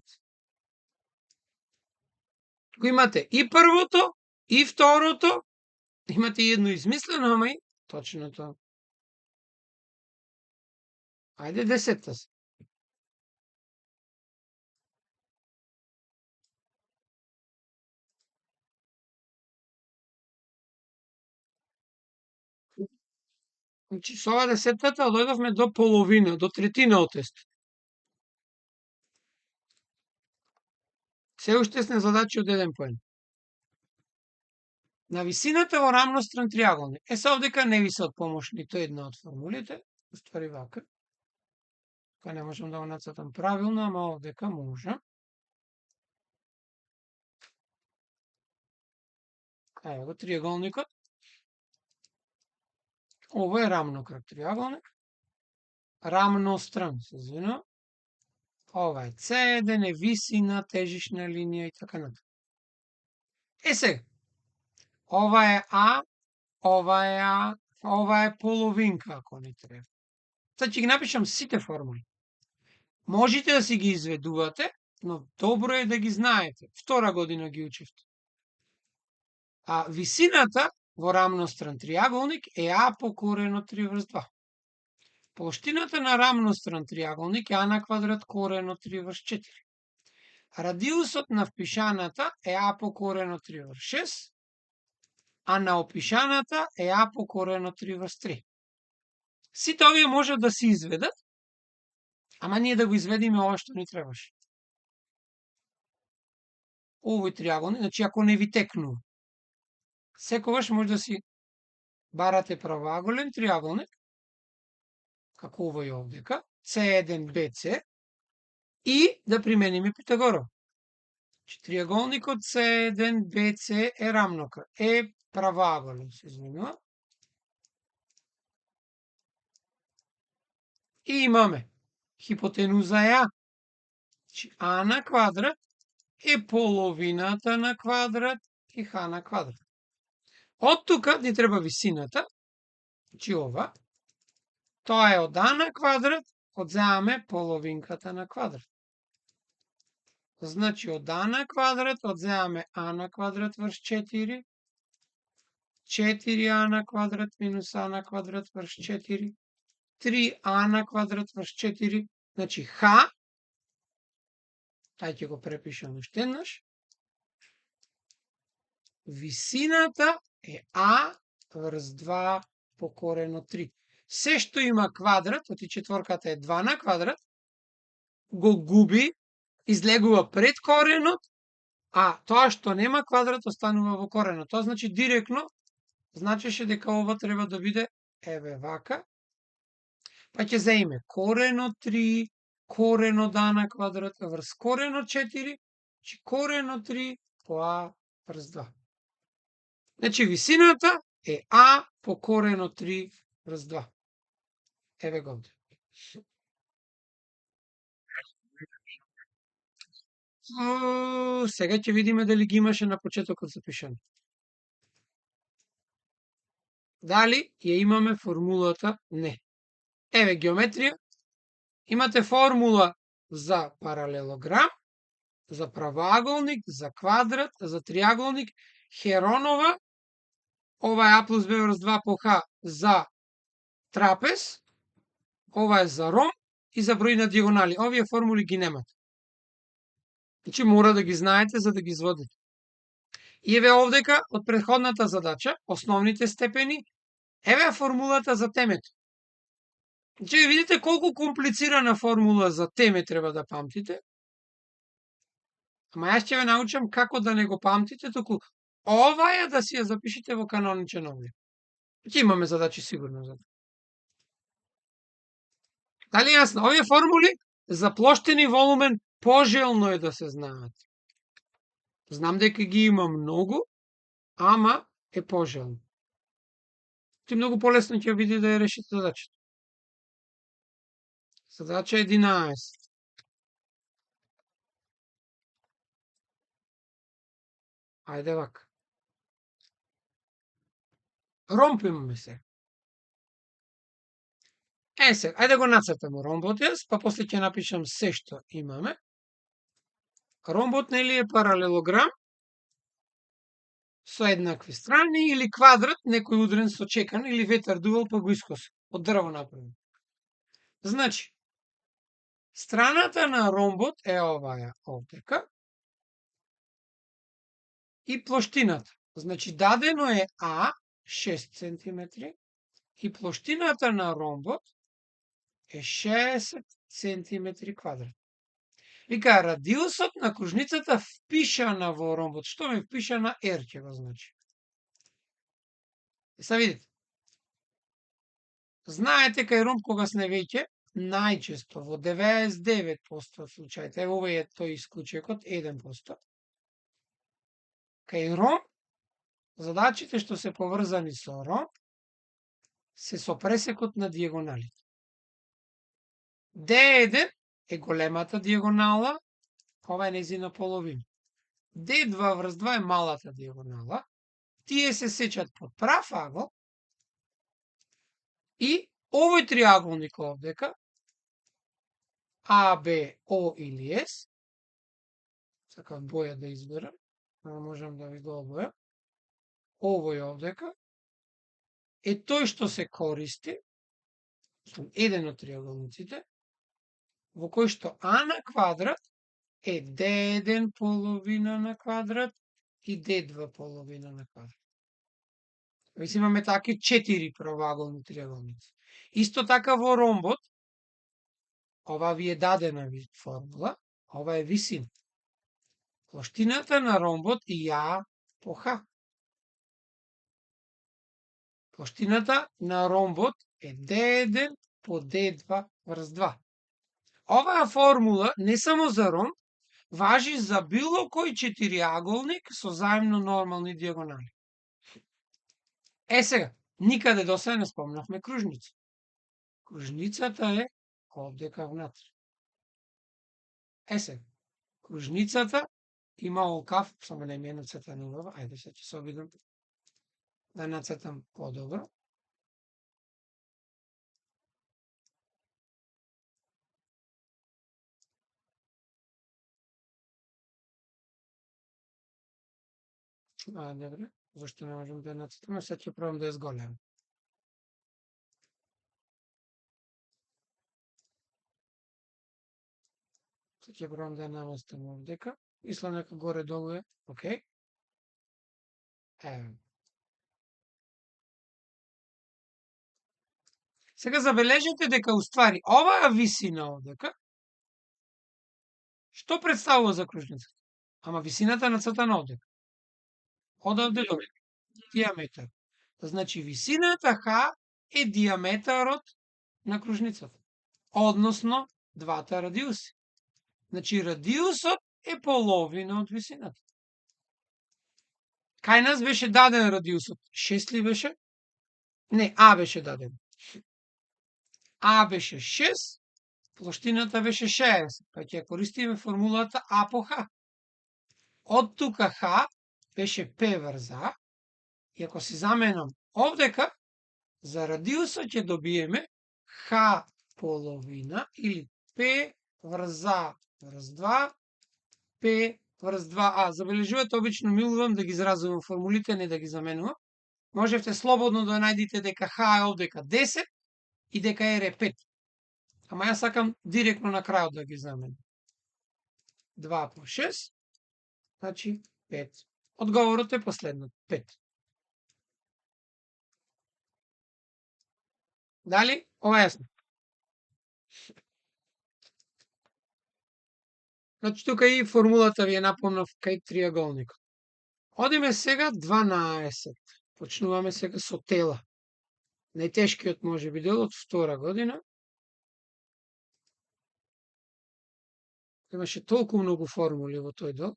Тук имате и првото, и второто, имате и едно измислено, ама и точното. Ајде, 10-та се. Значи, со ова 10-та дојдовме до половина, до третина од тестот. Се уште сме задачи од 1 поен. На висината во рамностран триаголник. Се овдека не ви се од помош нито една од формулите, уствари вака. Тука не можам да го нацртам правилно, ама овдека може. Ево го триаголникот. Ово е рамнокраг триаголник. Рамностран, се извинувам. Ова е C1, е висина, тежишна линија и така натаму. Сега, ова е А, ова е А, ова е половинка, ако не треба. Сега ќе ги напишам сите формули. Можете да си ги изведувате, но добро е да ги знаете. Втора година ги учевте. А висината во рамностран триаголник е А по корен од 3 врз 2. Плоштината на рамностран триаголник е А на квадрат корен од 3 врз 4. Радиусот на впишаната е А по корен од 3 врз 6, а на опишаната е А по корен од 3 врз 3. Сите овие може да се изведат, ама ние да го изведиме ова што ни требаше. Овој триаголник, значи ако не ви текнува, секогаш може да си барате правоаголен триаголник, како овој овдека, C1, BC, и да примениме Питагоров. Триаголникот C1, BC е рамнокраг, е правоаголен, се извинува. И имаме хипотенуза е А. А на квадрат е половината на квадрат и Х на квадрат. Од тука ни треба висината, значи ова. Тоа е од А на квадрат, одземаме половинката на квадрат. Значи од А на квадрат одземаме А на квадрат врз 4, 4А на квадрат минус А на квадрат врз 4, 3А на квадрат врз 4, значи Х, тај ќе го препишам уште еднаш, висината е А врз 2 по корен од 3. Се што има квадрат, оти четворката е 2 на квадрат, го губи, излегува пред коренот, а тоа што нема квадрат останува во коренот. Тоа значи директно, значеше дека ова треба да биде, еве вака, па ќе заиме корен од 3, корен од А на квадрат врз корен од 4, значи корен од 3 по А врз 2. Значи висината е А по корен од 3 врз 2. Еве го овде. Сега ќе видиме дали ги имаше на почетокот запишано. Дали ја имаме формулата? Не. Еве геометрија. Имате формула за паралелограм, за правоаголник, за квадрат, за триаголник, Херонова, ова е А плюс Б врз 2 по Х за трапез, ова е за ромб и за број на диагонали. Овие формули ги немате. Значи мора да ги знаете за да ги изводите. И еве овдека од претходната задача, основните степени, еве формулата за темето. Значи видите колку комплицирана формула за теме треба да памтите. Ама јас ќе ве научам како да не го памтите, туку ова е да си ја запишете во каноничен облик. Ќе имаме задачи сигурно за тоа. Дали е јасно? Овие формули за плоштен и волумен пожелно е да се знаат. Знам дека ги има многу, ама е пожелно. Ти многу полесно ќе види да ја решите задачата. Задача 11. Ајде вака. Ромб имаме се. Се, ајде го нацртаме ромбот јас, па после ќе напишам се што имаме. Ромбот нели е паралелограм со еднакви страни или квадрат, некој удрен со чекан или ветар дувал па го искоси, од дрво направен. Значи, страната на ромбот е оваа овдека и плоштината. Значи, дадено е А 6 cm и плоштината на ромбот е 60 cm квадрат. Вика, радиусот на кружницата впишана во ромбот. Што ме впишана? R ќе го значи. Са видите. Знаете кај ромб кога сне веќе, најчесто во 99% од случаите, ова е тој исклучекот, 1%. Кај ромб, задачите што се поврзани со ромб, се со пресекот на диагоналите. D1 е големата диагонала, ова е незина половина. D2 врз 2 е малата диагонала, тие се сечат под прав агол и овој триаголник овдека, А, Б, О или С, сакам боја да изберам, но можам да ви го обојам, овој овдека, е тој што се користи, еден од триаголниците, во кој што А на квадрат е D1 половина на квадрат и D2 половина на квадрат. Веќе имаме таки 4 правоаголни триаголници. Исто така во ромбот, ова ви е дадена формула, ова е висина. Плоштината на ромбот и А по Х. Плоштината на ромбот е D1 по D2 врз 2. Оваа формула не само за ромб, важи за било кој четириаголник со заемно нормални диагонали. Сега, никаде до сега не спомнавме кружница. Кружницата е овдека внатре. Сега, кружницата има олкав, само не ми е нацртан убаво, ајде се ќе се обидам да нацртам подобро. Добре, зашто не можам да ја нацртам, сега ќе пробам да ја зголемам. Сега ќе пробам да ја наместам овдека. Мислам дека горе долу е, окей. Еве. Сега забележете дека уствари оваа висина овдека, што представува за кружницата? Ама висината нацртана овдека. Од овде до диаметар. Значи висината Х е диаметарот на кружницата, односно двата радиуси. Значи радиусот е половина од висината. Кај нас беше даден радиусот? 6 ли беше? Не, А беше даден. А беше 6, плоштината беше 60, па ќе користиме формулата А по Х. Од тука Х беше П врз А, и ако си заменам овдека, за радиусот ќе добиеме Х половина или П врз А врз 2, П врз 2А. Забележувате, обично милувам да ги изразувам формулите, не да ги заменувам. Можевте слободно да најдете дека Х е овдека 10 и дека R е 5. Ама јас сакам директно на крајот да ги заменам. 2 по 6, значи 5. Одговорот е последниот, 5. Дали? Ова е јасно. Значи тука и формулата ви е напомнав кај триаголникот. Одиме сега 12. Почнуваме сега со тела. Најтешкиот може би дел од втора година. Имаше толку многу формули во тој дел.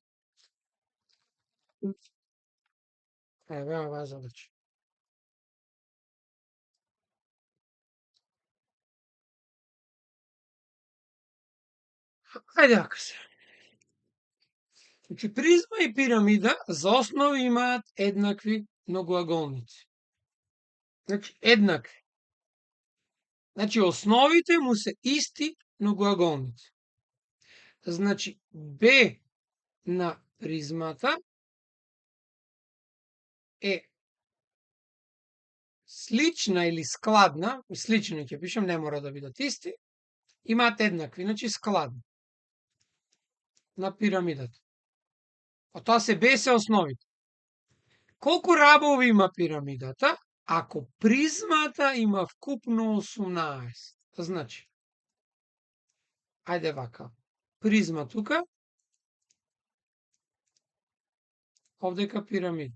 Еве оваа задача. Ајде ако се. Значи призма и пирамида за основа имаат еднакви многоаголници. Значи еднакви. Значи основите му се исти многоаголници. Значи Б на призмата е слична или складна, слични ќе пишем, не мора да бидат исти, имаат еднакви, значи складни на пирамидата. А тоа се Б се основите. Колку рабови има пирамидата? Ако призмата има вкупно 18. Значи, ајде вака, призма тука, овдека пирамида.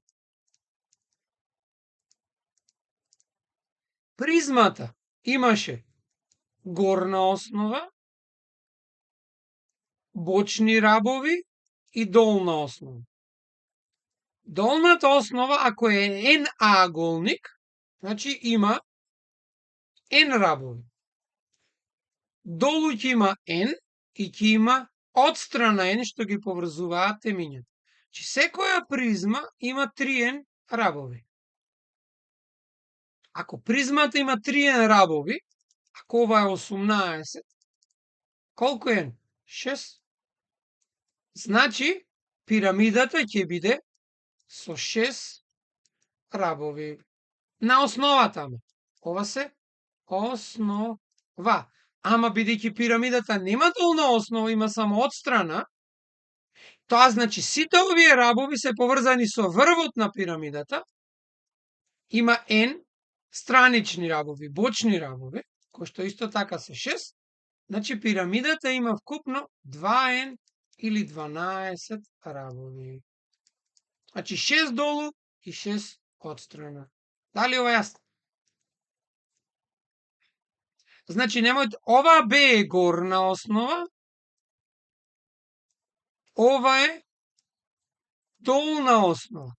Призмата имаше горна основа, бочни рабови и долна основа. Долната основа, ако е N аголник, значи има N рабови. Долу ќе има N и ќе има одстрана N што ги поврзуваат темињата. Значи секоја призма има 3N рабови. Ако призмата има 3N рабови, ако ова е 18, колку е? 6. Значи пирамидата ќе биде со 6 рабови. На основата, ова се основа. Ама бидејќи пирамидата нема долна основа, има само одстрана, тоа значи сите овие рабови се поврзани со врвот на пирамидата, има N странични рабови, бочни рабови, кои што исто така се 6, значи пирамидата има вкупно 2N или 12 рабови. Значи 6 долу и 6 одстрана. Дали ова јасно? Значи немојте, ова Б е горна основа, ова е долна основа.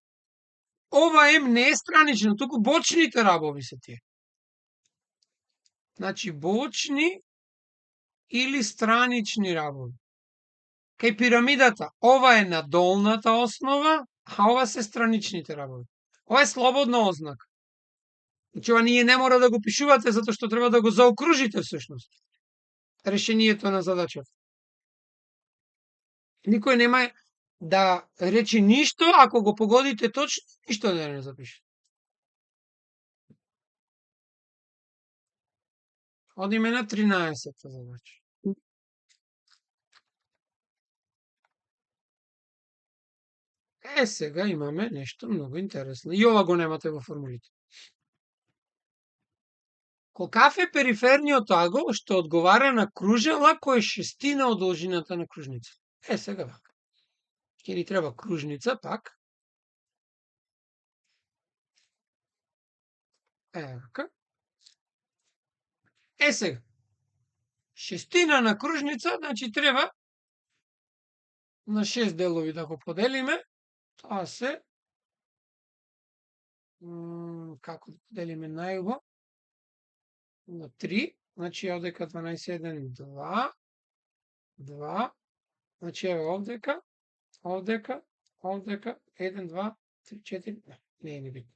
Ова М не е странично, туку бочните рабови се тие. Значи бочни или странични рабови. Кај пирамидата, ова е на долната основа, а ова се страничните рабови. Ова е слободна ознака. Значи ова ние не мора да го пишувате, затоа што треба да го заокружите всушност. Решението на задачата. Никој нема да рече ништо, ако го погодите точно, ништо да не запише. Одиме на 13-та задача. Сега имаме нешто многу интересно. И ова го немате во формулите. Колкав е периферниот агол што одговара на кружела кој е шестина од должината на кружница? Сега вака. Ќе ни треба кружница пак. Вака. Сега. Шестина на кружница, значи треба на 6 делови да го поделиме. Тоа се како да поделиме најубо? На 3, значи овдека 12, 1, 2, 2, значи ево овдека, овдека, овдека, 1, 2, 3, 4, не е ни битно.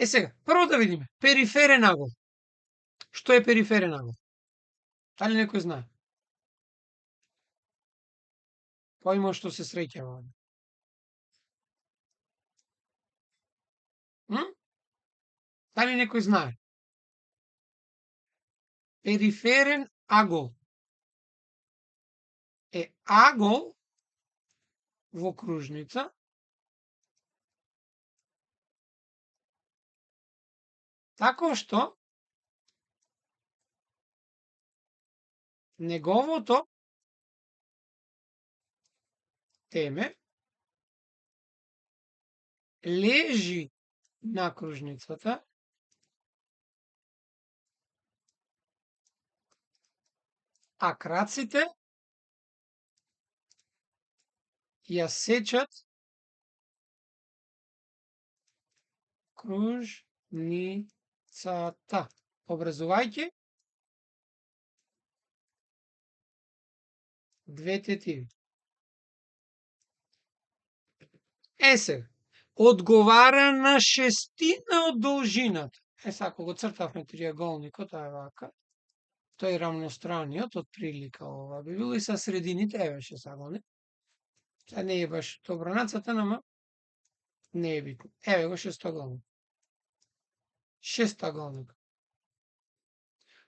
Сега, прво да видиме, периферен агол. Што е периферен агол? Дали некој знае? Поима што се среќава овде. Дали некој знае? Периферен агол е агол во кружница тако што неговото теме лежи на кружницата, а краците ја сечат кружницата, образувајќи две тетиви. Сега, одговара на шестина од должината. Сега, ако го цртавме триаголникот, тоа е вака. Тој рамностраниот, од прилика ова би било и са средините, беше само, не? Сега не е баш добро нацата, нама не е битно. Еве го шестоголник. Шестаголник.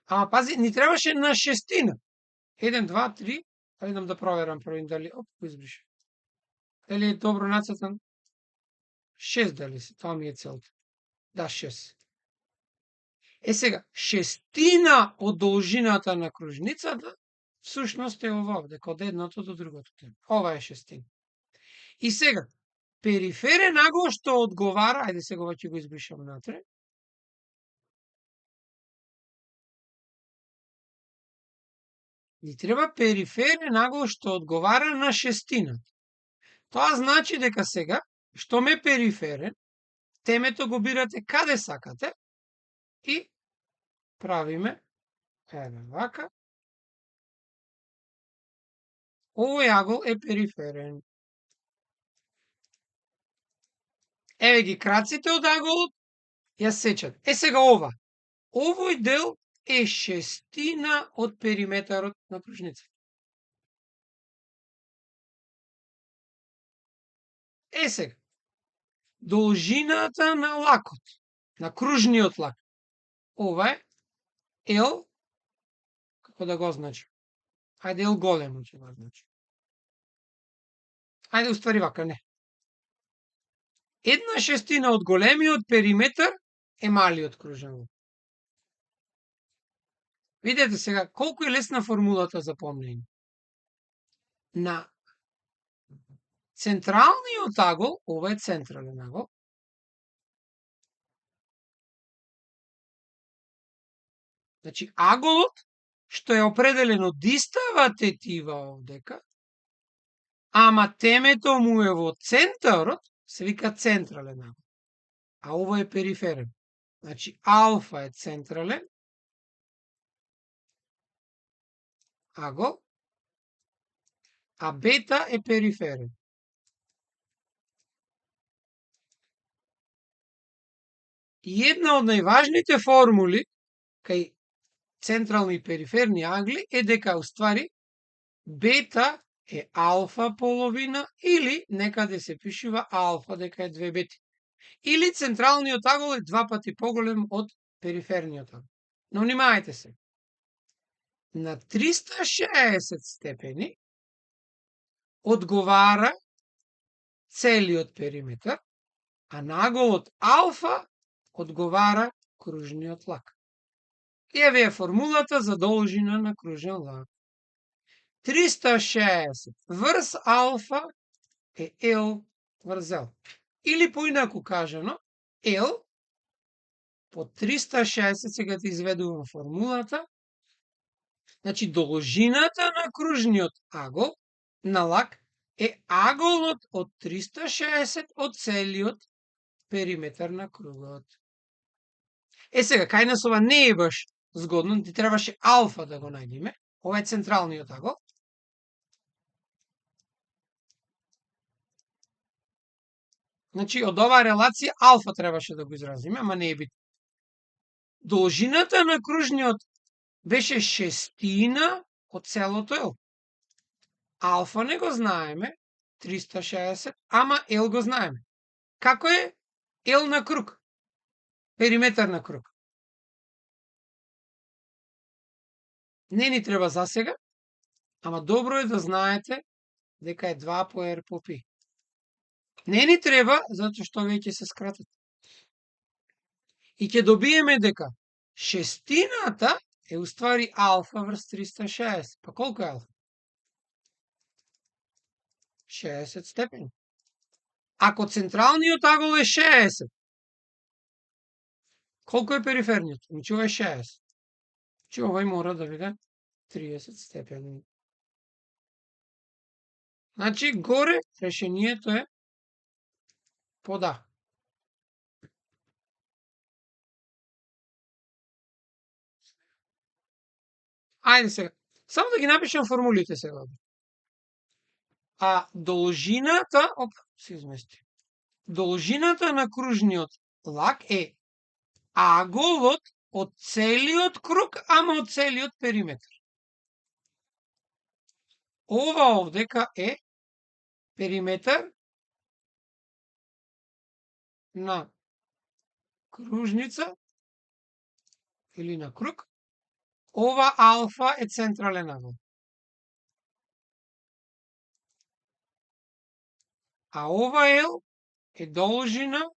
Ама пази, ни требаше на шестина. 1, 2, 3. Да видам да проверам прво дали го избрише. Дали е добро нацртан? 6 дали се, тоа ми е целта. Да, 6. Сега, шестина од должината на кружницата, всушност е ова овде, од едното до другото. Ова е шестина. И сега, периферен агол што одговара, ајде сега ова ќе го избришам натре. Ни треба периферен агол што одговара на шестина. Тоа значи дека сега, што ме периферен, темето го бирате каде сакате и правиме еве вака. Овој агол е периферен. Еве ги краците од аголот, ја сечат. Сега ова. Овој дел е шестина од периметарот на кружница. Сега. Должината на лакот, на кружниот лак. Ова е L, како да го значи? Ајде L големо ќе го значи. Ајде уствари вака, не. Една шестина од големиот периметар е малиот кружен лак. Видете сега колку е лесна формулата за помнење. На централниот агол, ова е централен агол, значи аголот што е определен од истава тетива овдека, ама темето му е во центарот, се вика централен агол. А ова е периферен. Значи алфа е централен агол, а бета е периферен. И една од најважните формули кај централни и периферни агли е дека уствари бета е алфа половина или некаде се пишува алфа дека е 2 бети. Или централниот агол е 2 пати поголем од периферниот агол. Но внимавајте се. На 360 степени одговара целиот периметар, а наголот алфа одговара кружниот лак. Еве е формулата за должина на кружен лак. 360 врз алфа е L врз L. Или поинаку кажано, L по 360, сега ти изведувам формулата, значи должината на кружниот агол на лак е аголот од 360 од целиот периметар на кругот. Сега, кај нас ова не е баш згодно, ти требаше алфа да го најдеме, ова е централниот агол. Значи, од оваа релација алфа требаше да го изразиме, ама не е бит. Должината на кружниот беше шестина од целото L. Алфа не го знаеме, 360, ама L го знаеме. Како е L на круг? Периметар на круг. Не ни треба за сега, ама добро е да знаете дека е 2 по R по π. Не ни треба, затоа што веќе се скратат. И ќе добиеме дека шестината е уствари алфа врз 360. Па колку е алфа? 60 степени. Ако централниот агол е 60, колку е периферниот? Значи ова е 60. Значи овој мора да биде 30 степени. Значи горе решението е под А. Ајде сега. Само да ги напишем формулите сега. А должината, се измести. Должината на кружниот лак е аголот од целиот круг, ама од целиот периметар. Ова овдека е периметар на кружница или на круг. Ова алфа е централен агол. А ова L е должина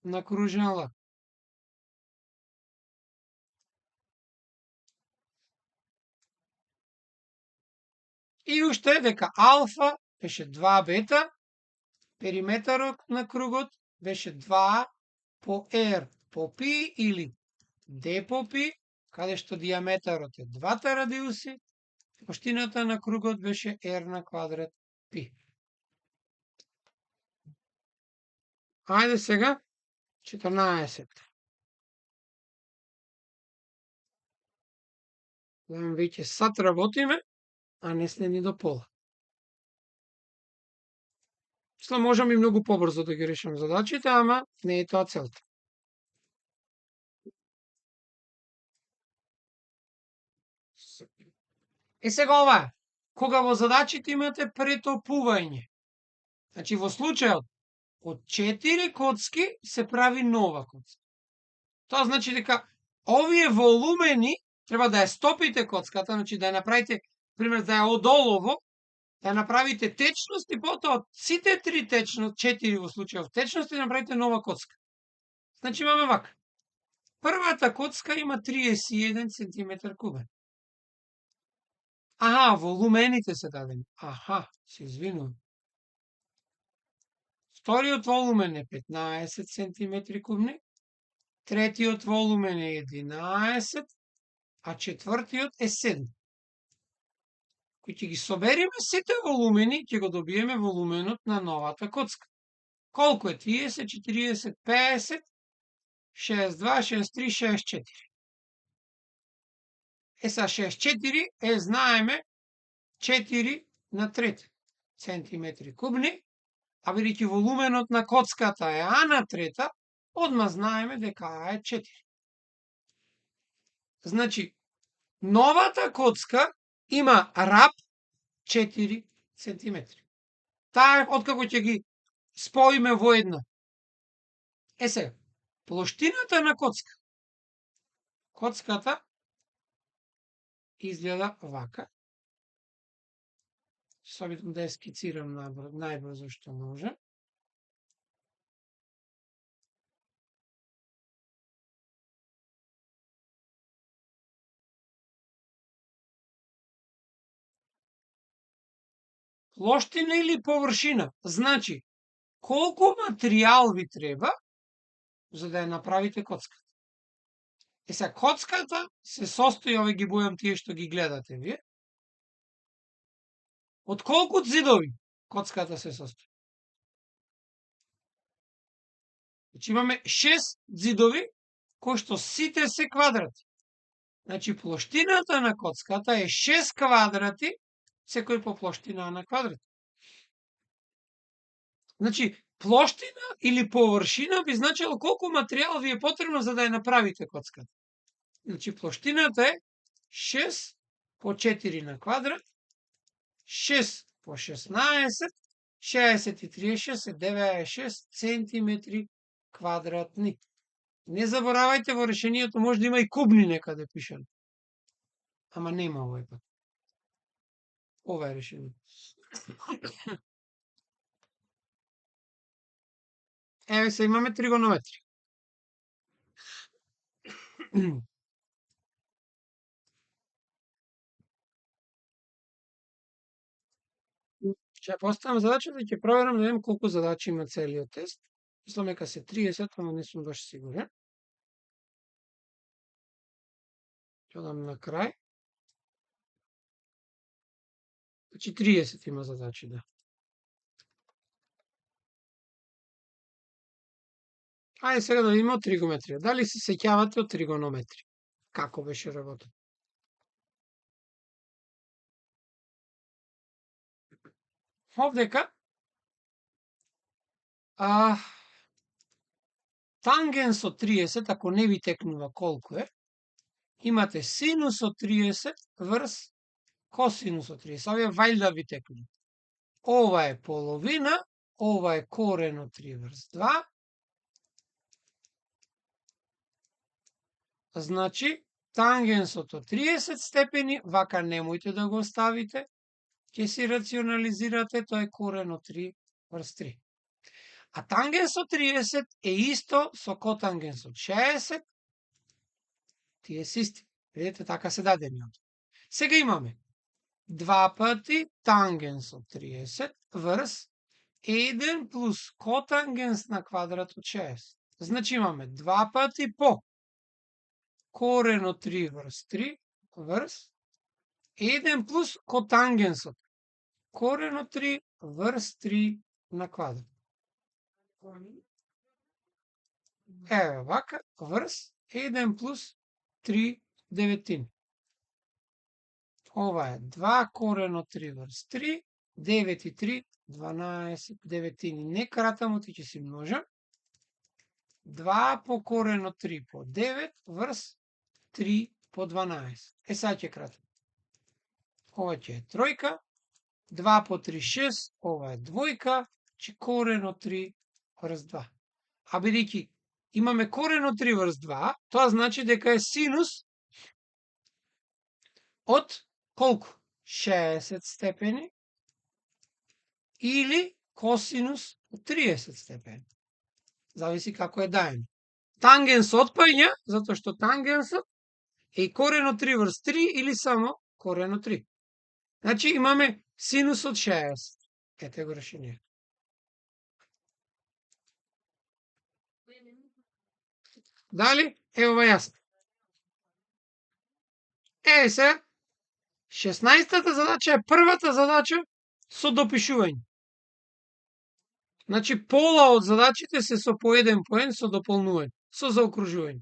на кружен лак. И уште дека алфа беше 2 бета, периметарот на кругот беше 2 по R по π или D по π, каде што диаметарот е двата радиуси, поштината на кругот беше R на квадрат π. Ајде сега 14. Веќе сат работиме, а не сме ни до пола. Што можам и многу побрзо да ги решам задачите, ама не е тоа целта. Сега ова е. Кога во задачите имате претопување. Значи во случајот од 4 коцки се прави нова коцка. Тоа значи дека овие волумени треба да ја стопите коцката, значи да ја направите, пример да ја одолово, да ја направите течност и потоа од сите 3 течност, 4 во случајов течности, да направите нова коцка. Значи имаме вака. Првата коцка има 31 см кубен. Аха, волумените се дадени. Аха, се извинувам. Вториот волумен е 15 см кубни, третиот волумен е 11, а четвртиот е 7. Кој ќе ги собериме сите волумени, ќе го добиеме волуменот на новата коцка. Колку е? 30, 40, 50, 62, 63, 64. Са 64 е, знаеме, 4 на 3 сантиметри кубни, а бидејќи волуменот на коцката е А на трета, одма знаеме дека А е 4. Значи, новата коцка има раб 4 сантиметри. Таа откако ќе ги споиме во една. Сега, плоштината на коцка. Коцката изгледа вака. се обидам да ја скицирам најбрзо што може. Плоштина или површина? Значи, колку материјал ви треба за да ја направите коцката? Сега, коцката се состои, ове ги бојам тие што ги гледате вие. Од колку ѕидови коцката се состои? Значи имаме 6 ѕидови кои што сите се квадрати. Значи плоштината на коцката е 6 квадрати, секој по плоштина на квадрат. Значи плоштина или површина би значило колку материјал ви е потребно за да ја направите коцката. Значи плоштината е 6 по 4 на квадрат, 6 по 16, 60 и 36 е 96 центиметри квадратни. Не заборавајте, во решението може да има и кубни некаде пишано. Ама нема овој пат. Ова е решение. Еве се имаме тригонометрија. Ќе поставам задача да ќе проверам да видам колку задачи има целиот тест. Мислам дека се 30, ама не сум баш сигурен. Ќе дам на крај. Значи 30 има задачи, да. Ајде сега да видиме од тригонометрија. Дали се сеќавате од тригонометрија? Како беше работа? Овдека тангенс од 30, ако не ви текнува колку е, имате синус од 30 врз косинус од 30. Овие вајда ви текнува. Ова е половина, ова е корен од 3 врз 2. Значи, тангенсот од 30 степени, вака немојте да го оставите, ќе си рационализирате, тоа е корен од 3 врз 3. А тангенс од 30 е исто со котангенс од 60, тие се исти. Видите, така се дадени од. Сега имаме 2 пати тангенс од 30 врз 1 плюс котангенс на квадрат од 60. Значи имаме 2 пати по корен од 3 врз 3 врз 1 плюс котангенсот. Корен од 3 врз 3 на квадрат. Еве вака, врз 1 плюс 3 деветини. Ова е 2 корен од 3 врз 3, 9 и 3, 12 деветини. Не кратамо, ти ќе си множам. 2 по корен од 3 по 9 врз 3 по 12. Сега ќе кратам. Ова ќе е тројка. 2 по 3 6, ова е двојка, че корен од 3 врз 2. А бидејќи имаме корен од 3 врз 2, тоа значи дека е синус од колку? 60 степени или косинус од 30 степени. Зависи како е даено. Тангенс отпаѓа, затоа што тангенсот е корен од 3 врз 3 или само корен од 3. Значи имаме синус од 60. Ете го решение. Дали? Е ова јасно. Сега, 16-та задача е првата задача со допишување. Значи, пола од задачите се со по 1 поен со дополнување, со заокружување.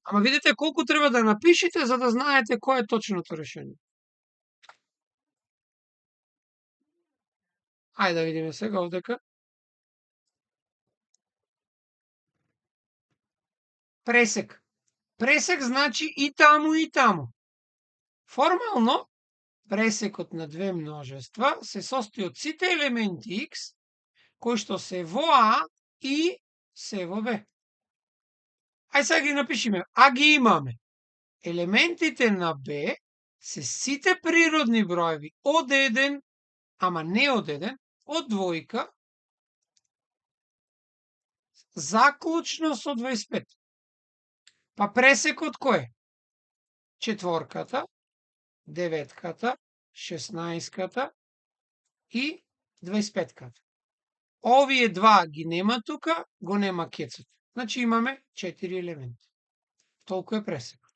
Ама видите колку треба да напишете за да знаете кој е точното решение. Ајде да видиме сега овдека. Пресек. Пресек значи и таму и таму. Формално, пресекот на две множества се состои од сите елементи x кои што се во А и се во Б. Ајде сега ги напишеме. А ги имаме. Елементите на Б се сите природни броеви од 1 ама не од 1, од двојка, заклучно со 25. Па пресекот кој е? Четворката, деветката, 16-ката и 25-ката. Овие два ги нема тука, го нема кецот. Значи имаме 4 елементи. Толку е пресекот.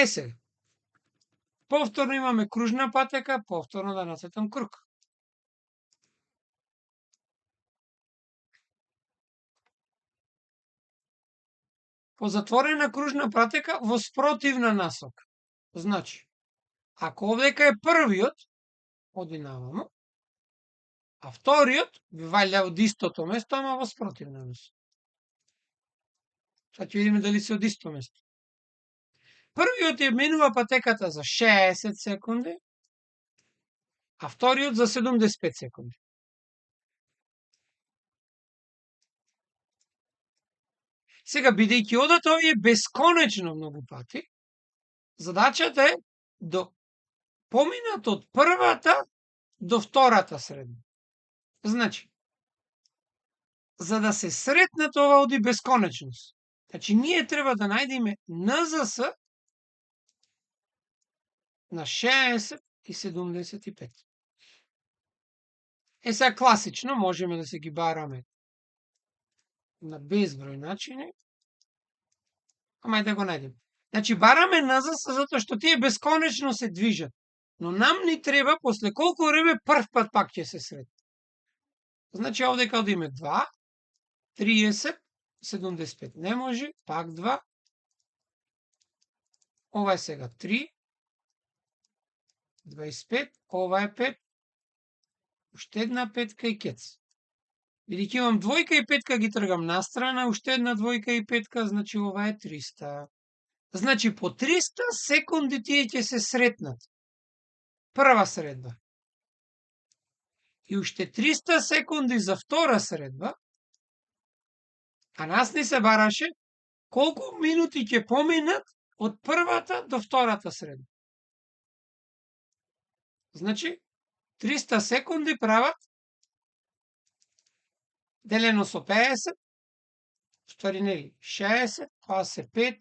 Сега. Повторно имаме кружна патека, повторно да нацртам круг. По затворена кружна патека во спротивна насока. Значи, ако овдека е првиот, оди наваму, а вториот ви ваља од истото место, ама во спротивна насока. Сега ќе видиме дали се од исто место. Првиот ја менува патеката за 60 секунди, а вториот за 75 секунди. Сега, бидејќи одат овие бесконечно многу пати, задачата е да поминат од првата до втората средба. Значи, за да се сретнат ова оди бесконечност. Значи, ние треба да најдеме НЗС на 60 и 75. Сега класично можеме да се ги бараме на безброј начини, ама и да го најдеме. Значи, бараме НЗС затоа што тие бесконечно се движат, но нам ни треба после колку време прв пат пак ќе се сретнат. Значи, овдека да име 2, 30, 75. Не може, пак 2. Ова е сега 3, 25, ова е 5, уште една петка и кец. Бидејќи имам двојка и петка ги тргам настрана, уште една двојка и петка, значи ова е 300. Значи по 300 секунди тие ќе се сретнат. Прва средба. И уште 300 секунди за втора средба, а нас не се бараше колку минути ќе поминат од првата до втората средба. Значи, 300 секунди прават делено со 50, ствари нели, 60, тоа се 5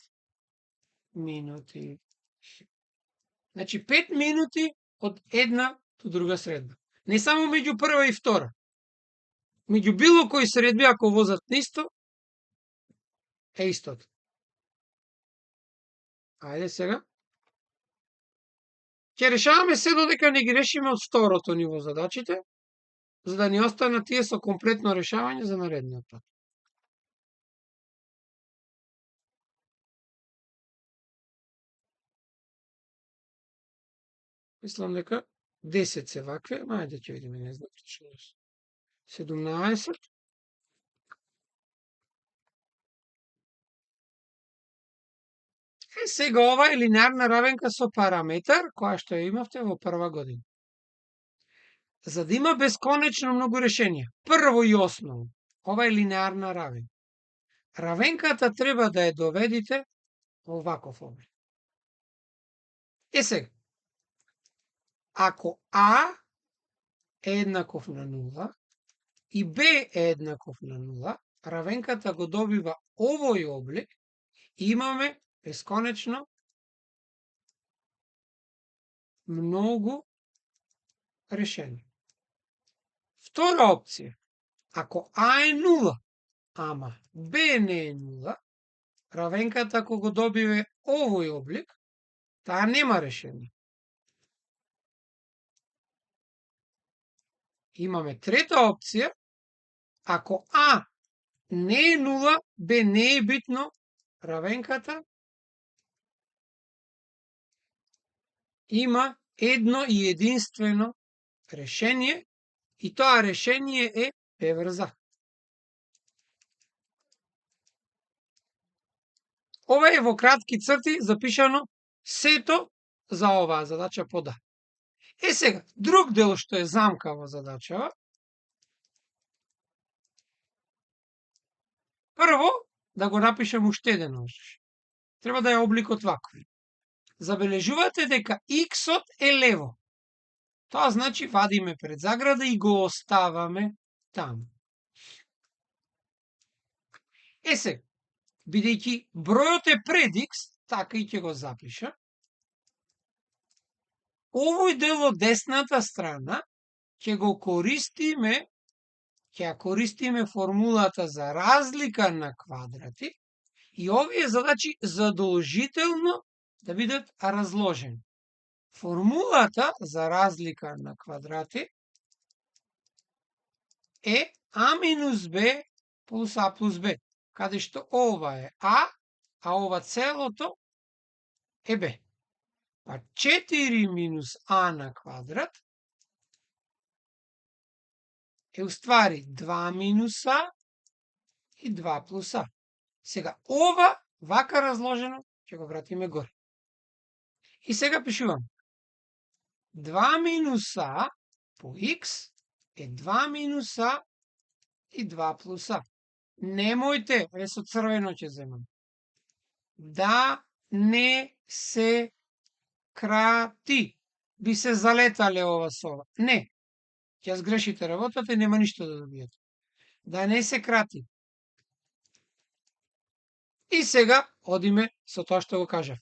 минути. Значи, 5 минути од една до друга средба. Не само меѓу прва и втора. Меѓу било кои средби, ако возат нисто, е истото. Ајде сега. Ќе решаваме се додека не ги решиме од второто ниво задачите, за да ни останат тие со комплетно решавање за наредниот пат. Мислам дека 10 се вакви, ајде ќе видиме, не знам точно. 17. Сега ова е линеарна равенка со параметар, која што ја имавте во прва година. За да има бесконечно многу решенија, прво и основно, ова е линеарна равенка. Равенката треба да ја доведите во ваков облик. Сега, ако А е еднаков на 0 и Б е еднаков на 0, равенката го добива овој облик и имаме бесконечно многу решени. Втора опција, ако А е 0, ама Б не е 0, равенката ако го добиве овој облик, таа нема решение. Имаме трета опција, ако А не е 0, Б не е битно, равенката има едно и единствено решение и тоа решение е Б врз А. Ова е во кратки црти запишано сето за оваа задача под А. Сега, друг дел што е замка во задачава. Прво, да го напишем уште еден ошиш. Треба да е обликот ваков. Забележувате дека х-от е лево. Тоа значи вадиме пред заграда и го оставаме таму. Се, бидејќи бројот е пред x, така и ќе го запишам. Овој дел од десната страна ќе го користиме, ќе ја користиме формулата за разлика на квадрати и овие задачи задолжително да бидат разложени. Формулата за разлика на квадрати е а минус б плюс а плюс б, каде што ова е а ова целото е б. Па 4 минус а на квадрат е уствари 2 минус а и 2 плюс а. Сега, ова, вака разложено, ќе го вратиме горе. И сега пишувам. 2 минус а по x е 2 минус а и 2 плюс а. Немојте, со црвено ќе земам. Да не се крати. Би се залетале ова со ова. Не. Ќе сгрешите работата и нема ништо да добиете. Да не се крати. И сега одиме со тоа што го кажав.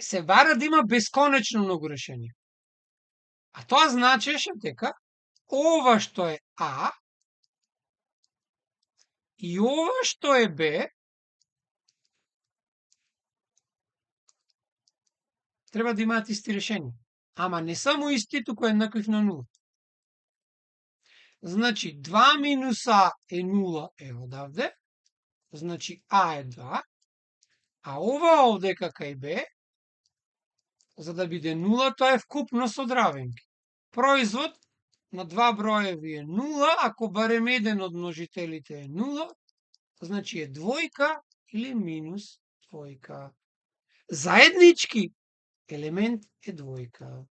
Се бара да има бесконечно многу решенија. А тоа значеше дека ова што е а и ова што е б треба да имаат исти решенија. Ама не само исти, туку еднаквив на 0. Значи 2 минус а е 0 е одавде. Значи а е 2. А ова овде кај б, за да биде 0, тоа е вкупност од равенки. Производ на два броеви е 0, ако барем еден од множителите е 0, значи е двојка или минус двојка. Заеднички елемент е двојка.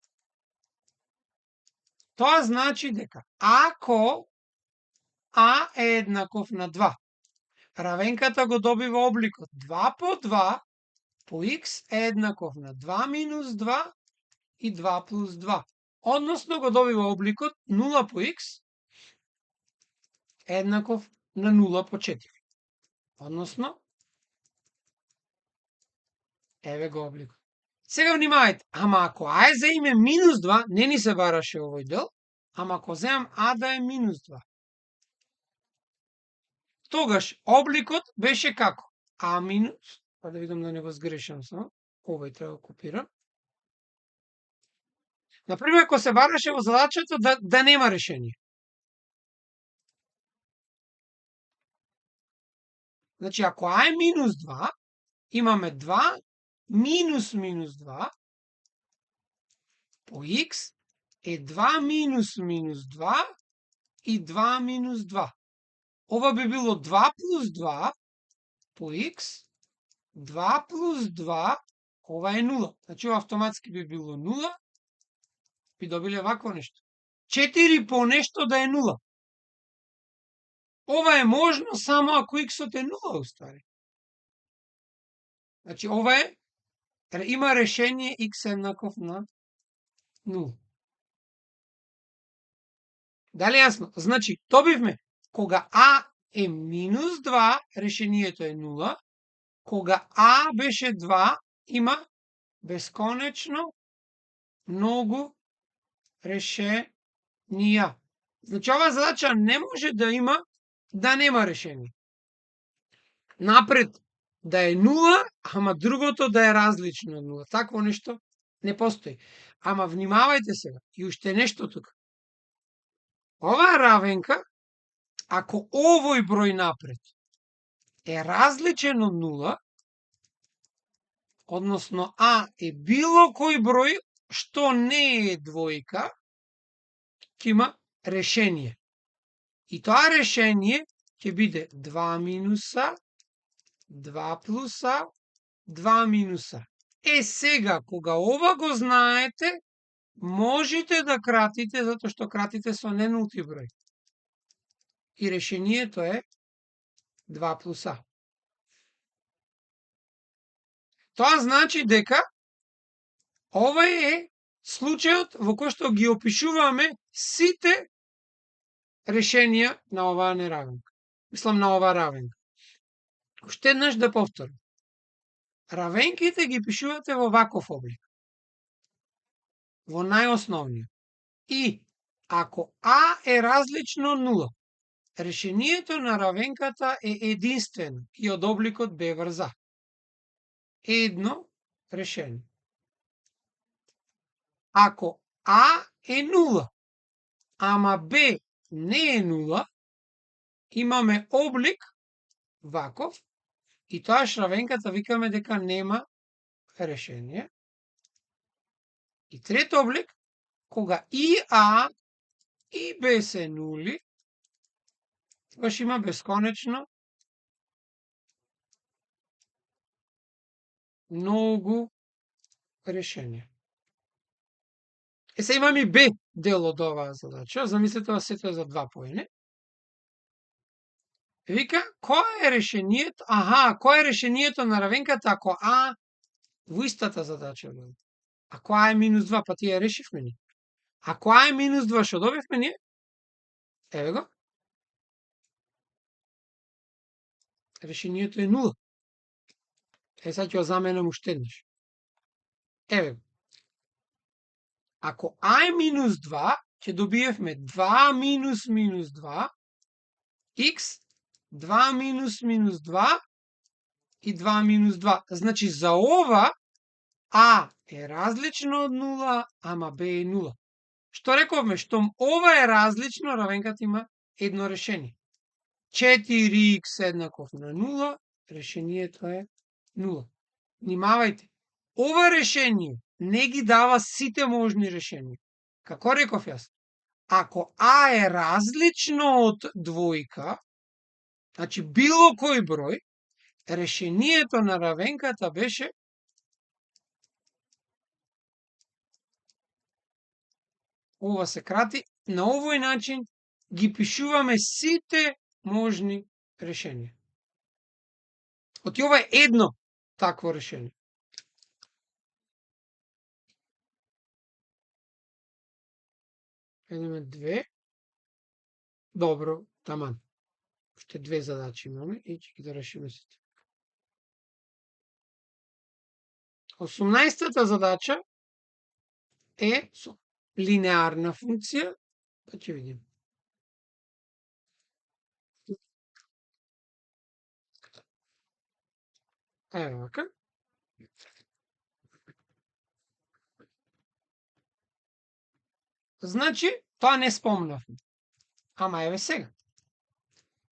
Тоа значи дека ако а е еднаков на 2, равенката го добива обликот 2 по 2 по x е еднаков на 2 минус 2 и 2 плюс 2. Односно го добива обликот 0 по x еднаков на 0 по 4. Односно, еве го обликот. Сега внимавајте, ама ако а е за име минус 2, не ни се бараше овој дел, ама ако земам а да е минус 2, тогаш обликот беше како? А минус, па да видам да не го сгрешам само, овој треба да копирам. Например, ако се бараше во задачата да нема решение. Значи, ако а е минус 2, имаме 2 минус минус 2 по x е 2 минус минус 2 и 2 минус 2. Ова би било 2 плюс 2 по x, 2 плюс 2, ова е 0. Значи, ова автоматски би било 0, би добиле вакво нешто. 4 по нешто да е 0. Ова е можно само ако x-от е 0, уствари. Значи, ова е, има решение x еднаков на 0. Дали јасно? Значи, добивме, кога а е минус 2, решението е 0. Кога а беше 2, има бесконечно многу решенија. Значи, ова задача не може да има да нема решение. Напред да е 0, ама другото да е различно од 0. Такво нешто не постои. Ама внимавајте сега, и уште нешто тука. Оваа равенка, ако овој број напред е различен од 0, односно а е било кој број што не е двојка, ќе има решение. И тоа решение ќе биде 2 минус а, 2 плюс а, 2 минус а. Сега, кога ова го знаете, можете да кратите, затоа што кратите со ненулти број. И решението е 2 плюс а. Тоа значи дека овој е случајот во кој што ги опишуваме сите решенија на оваа неравенка. Мислам на оваа равенка. Уште еднаш да повторам. Равенките ги пишувате во ваков облик. Во најосновниот. И ако А е различно од 0, решението на равенката е единствено и од обликот Б врз А. Едно решение. Ако А е 0, ама Б не е 0, имаме облик ваков и тоаш равенката викаме дека нема решение. И трет облик, кога и А и Б се нули, тогаш има бесконечно многу решенија. Се имам и Б дел од оваа задача. Замислете да сето е за 2 поени. Вика, кој е решението? Кој е решението на равенката ако А во истата задача биде? Ако А е минус 2, па тие решивме ни. Ако А е минус 2, што добивме ние? Еве го. Решението е 0. Сега ќе го заменам уште еднаш. Еве го. Ако А е минус 2, ќе добиевме 2 минус минус 2, х, 2 минус минус 2 и 2 минус 2. Значи за ова А е различно од 0, ама Б е 0. Што рековме? Штом ова е различно, равенката има едно решение. 4х еднаков на 0, решението е 0. Внимавајте, ова решение не ги дава сите можни решенија. Како реков јас? Ако А е различно од двојка, значи било кој број, решението на равенката беше ова се крати, на овој начин ги пишуваме сите можни решенија. Оти ова е едно такво решение. Едеме 2. Добро, таман. Уште 2 задачи имаме и ќе ги дорешиме сите. 18-та задача е со линеарна функција, па ќе видиме. Еве вака. Значи, тоа не спомнавме. Ама еве сега.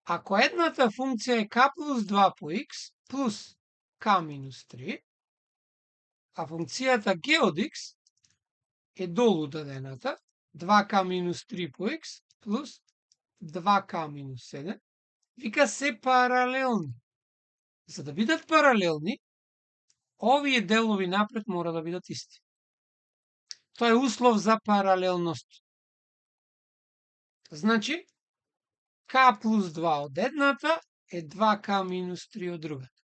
Ако едната функција е k плюс 2 по x плюс k минус 3, а функцијата g од x е долу дадената, 2k минус 3 по x плюс 2k минус 7, вика се паралелни. За да бидат паралелни, овие делови напред мора да бидат исти. Тоа е услов за паралелност. Значи, k плюс 2 од едната е 2k минус 3 од другата.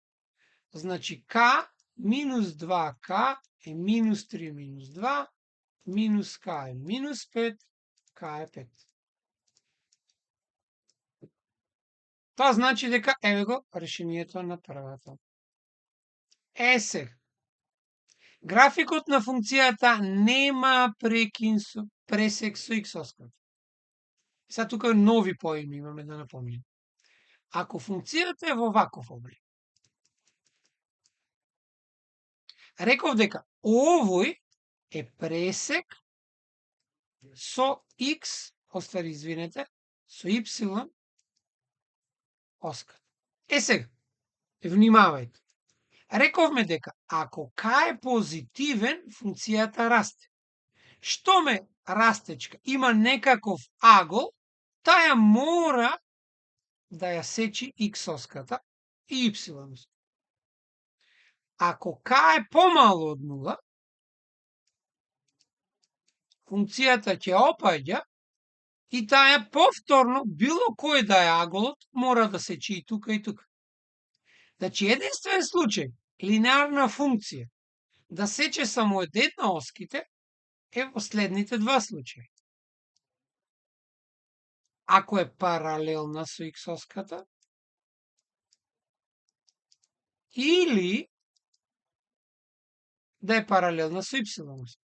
Значи, k минус 2k е минус 3 минус 2, минус k е минус 5, k е 5. Тоа значи дека, еве го, решението на првата. Сега. Графикот на функцијата нема пресек со x-оската. Сега тука нови поими имаме да напомним. Ако функцијата е во ваков облик, реков дека овој е пресек со x, извинете, со y оската. Сега, внимавајте. Рековме дека ако k е позитивен, функцијата расте. Што ме растечка има некаков агол, таја мора да ја сечи x-оската и y-оската. Ако k е помало од 0, функцијата ќе опаѓа и таја повторно, било кој да е аголот, мора да сечи и тука и тука. Значи, единствен случај линеарна функција да сече само една оските е во следните два случаи. Ако е паралелна со x оската или да е паралелна со y оската.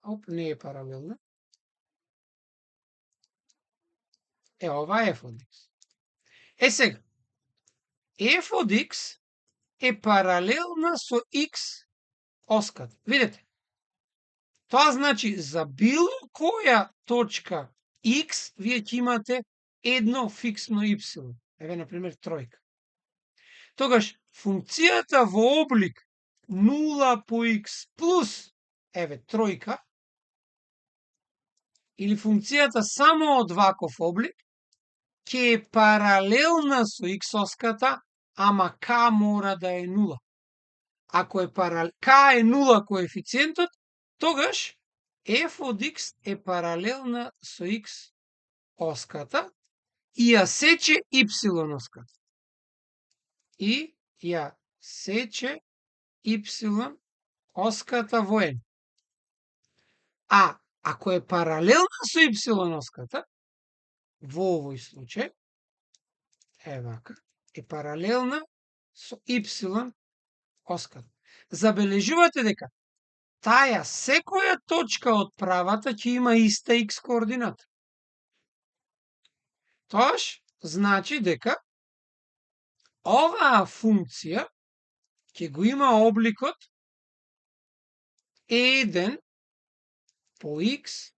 Оп, не е паралелна. Ова е f од x. Сега, f од x е паралелна со x оската. Видете? Тоа значи за било која точка x вие ќе имате едно фиксно y. Еве, например, тројка. Тогаш, функцијата во облик 0 по x плюс, еве, тројка, или функцијата само од ваков облик, ќе е паралелна со x оската, ама k мора да е 0. Ако е k е 0 коефициентот, тогаш f од x е паралелна со x оската и ја сече y оската. И ја сече y оската во n. А ако е паралелна со y оската, во овој случај, вака, е паралелна со y оската. Забележувате дека таа секоја точка од правата ќе има иста x координата. Тоаш значи дека оваа функција ќе го има обликот 1 по x,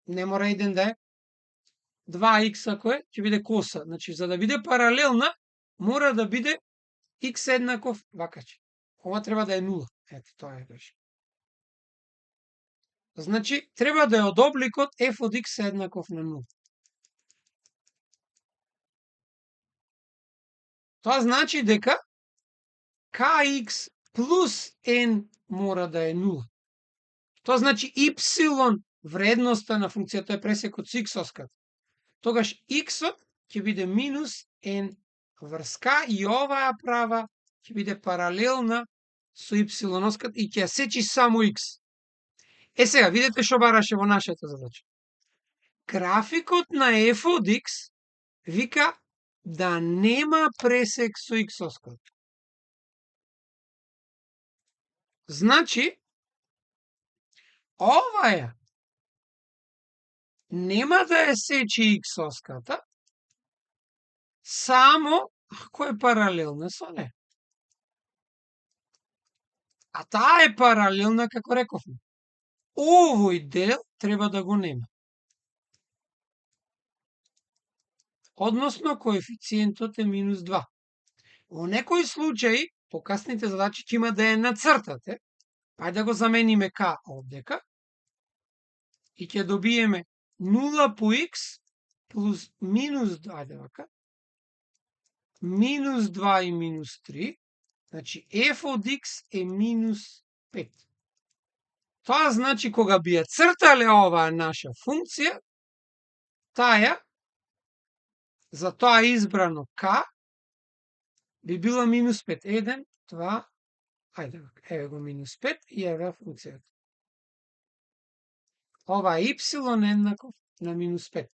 не мора 1 да е, 2x ако е, ќе биде коса. Значи, за да биде паралелна, мора да биде x еднаков вакачи. Ова треба да е 0. Ето, тоа е беше. Значи, треба да е од обликот f од x еднаков на 0. Тоа значи дека kx плюс n мора да е 0. Тоа значи y, вредноста на функцијата е пресекот со x оската. Тогаш x-от ќе биде минус n врз k и оваа права ќе биде паралелна со y оската и ќе ја сечи само x. Сега, видете што бараше во нашата задача. Графикот на f од x вика да нема пресек со x оската. Значи, оваја нема да ја сечи x оската, само ако е паралелна со не. А таа е паралелна, како рековме. Овој дел треба да го нема. Односно, коефициентот е минус 2. Во некои случаи, покасните задачи ќе има да ја нацртате, па да го замениме k овдека, и ќе добиеме 0 по x плюс минус 2, вака, минус 2 и минус 3, значи f од x е минус 5. Тоа значи кога би ја цртале оваа наша функција, таа за тоа избрано k би била минус 5. 1, 2, еве го минус 5 и еве функцијата. Ова y еднаков на минус 5.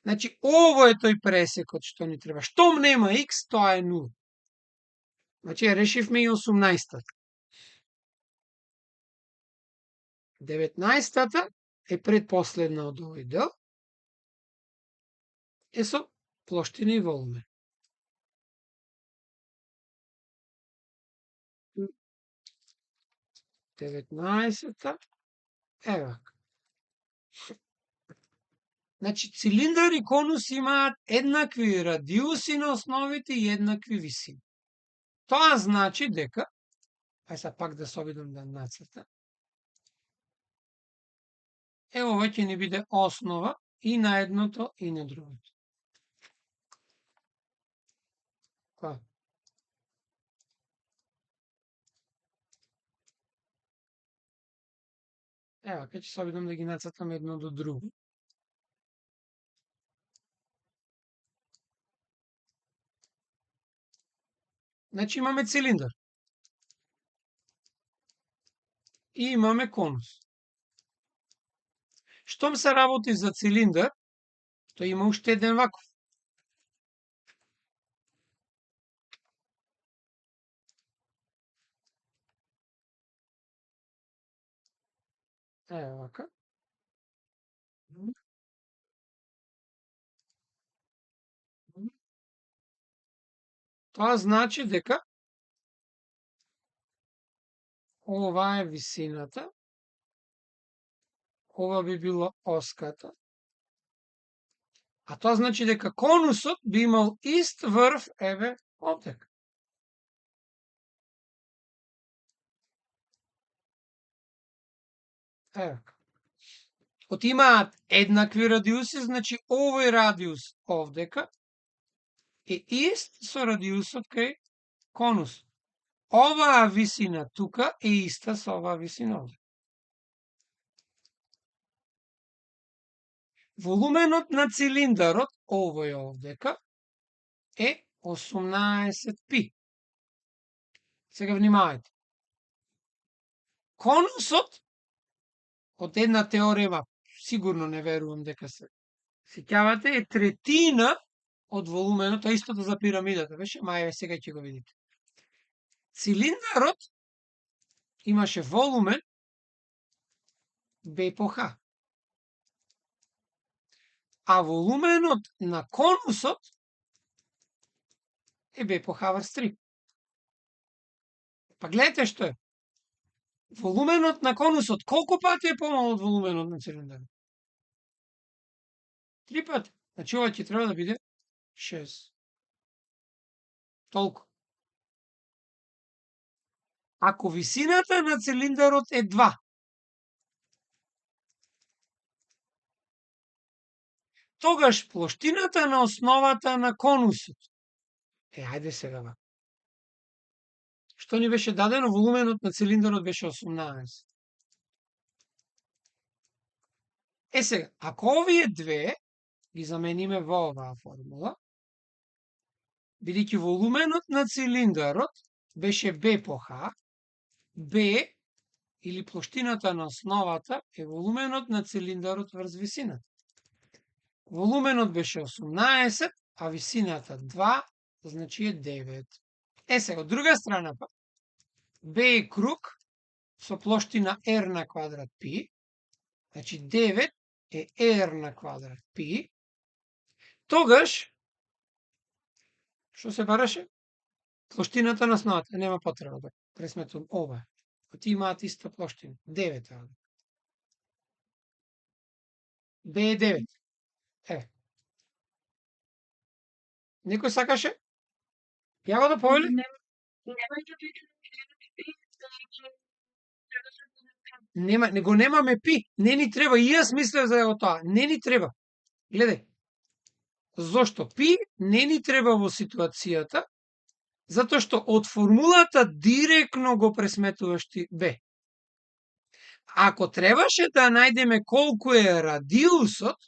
Значи, ово е тој пресекот што ни треба. Штом нема x, тоа е 0. Значи, ја решивме и 18-та. 19-та е предпоследна од овој дел. Е со плоштина и волумен. 19-та е вака. Значи, цилиндар и конус имаат еднакви радиуси на основите и еднакви висини. Тоа значи дека, са пак да се обидам да нацртам, ова ќе ни биде основа и на едното и на другото. Ева, кај ќе се обидам да ги нацртам едно до друго. Значи имаме цилиндар и имаме конус. Штом се работи за цилиндар, тој има уште еден ваков. Ева вака. Тоа значи дека ова е висината, ова би било оската, а тоа значи дека конусот би имал ист врв, еве, овдека. Ева. От имаат еднакви радиуси, значи овој радиус овдека е ист со радиусот кај конус. Оваа висина тука е иста со оваа висина овде. Волуменот на цилиндарот, овој овдека, е 18 пи. Сега внимавајте. Конусот, од една теорема, сигурно не верувам дека се сеќавате, е третина од волуменот, а истото за пирамидата беше, маје сега ќе го видите. Цилиндарот имаше волумен B по H. А волуменот на конусот е B по H врз 3. Па гледате што е. Волуменот на конусот колку пати е помал од волуменот на цилиндарот? 3 пати. Значи ова ќе треба да биде 6. Толку. Ако висината на цилиндарот е 2, тогаш плоштината на основата на конусот. Ајде сега вака. Што ни беше дадено? Волуменот на цилиндарот беше 18. Сега, ако овие две ги замениме во оваа формула, бидејќи волуменот на цилиндарот беше B по H, B или плоштината на основата е волуменот на цилиндарот врз висината. Волуменот беше 18, а висината 2, значи е 9. Сега, од друга страна па, B е круг со плоштина R на квадрат π, значи 9 е R на квадрат π, тогаш, што се бараше? Плоштината на основата, нема потреба да пресметувам ова. Ти имаат иста плоштина, 9 е. B е 9. Некој сакаше? Ја го да повели? Нема, го немаме пи. Не ни треба. И јас мислев за тоа. Не ни треба. Гледај. Зошто? Пи не ни треба во ситуацијата, затоа што од формулата директно го пресметуваш ти Б. Ако требаше да најдеме колку е радиусот,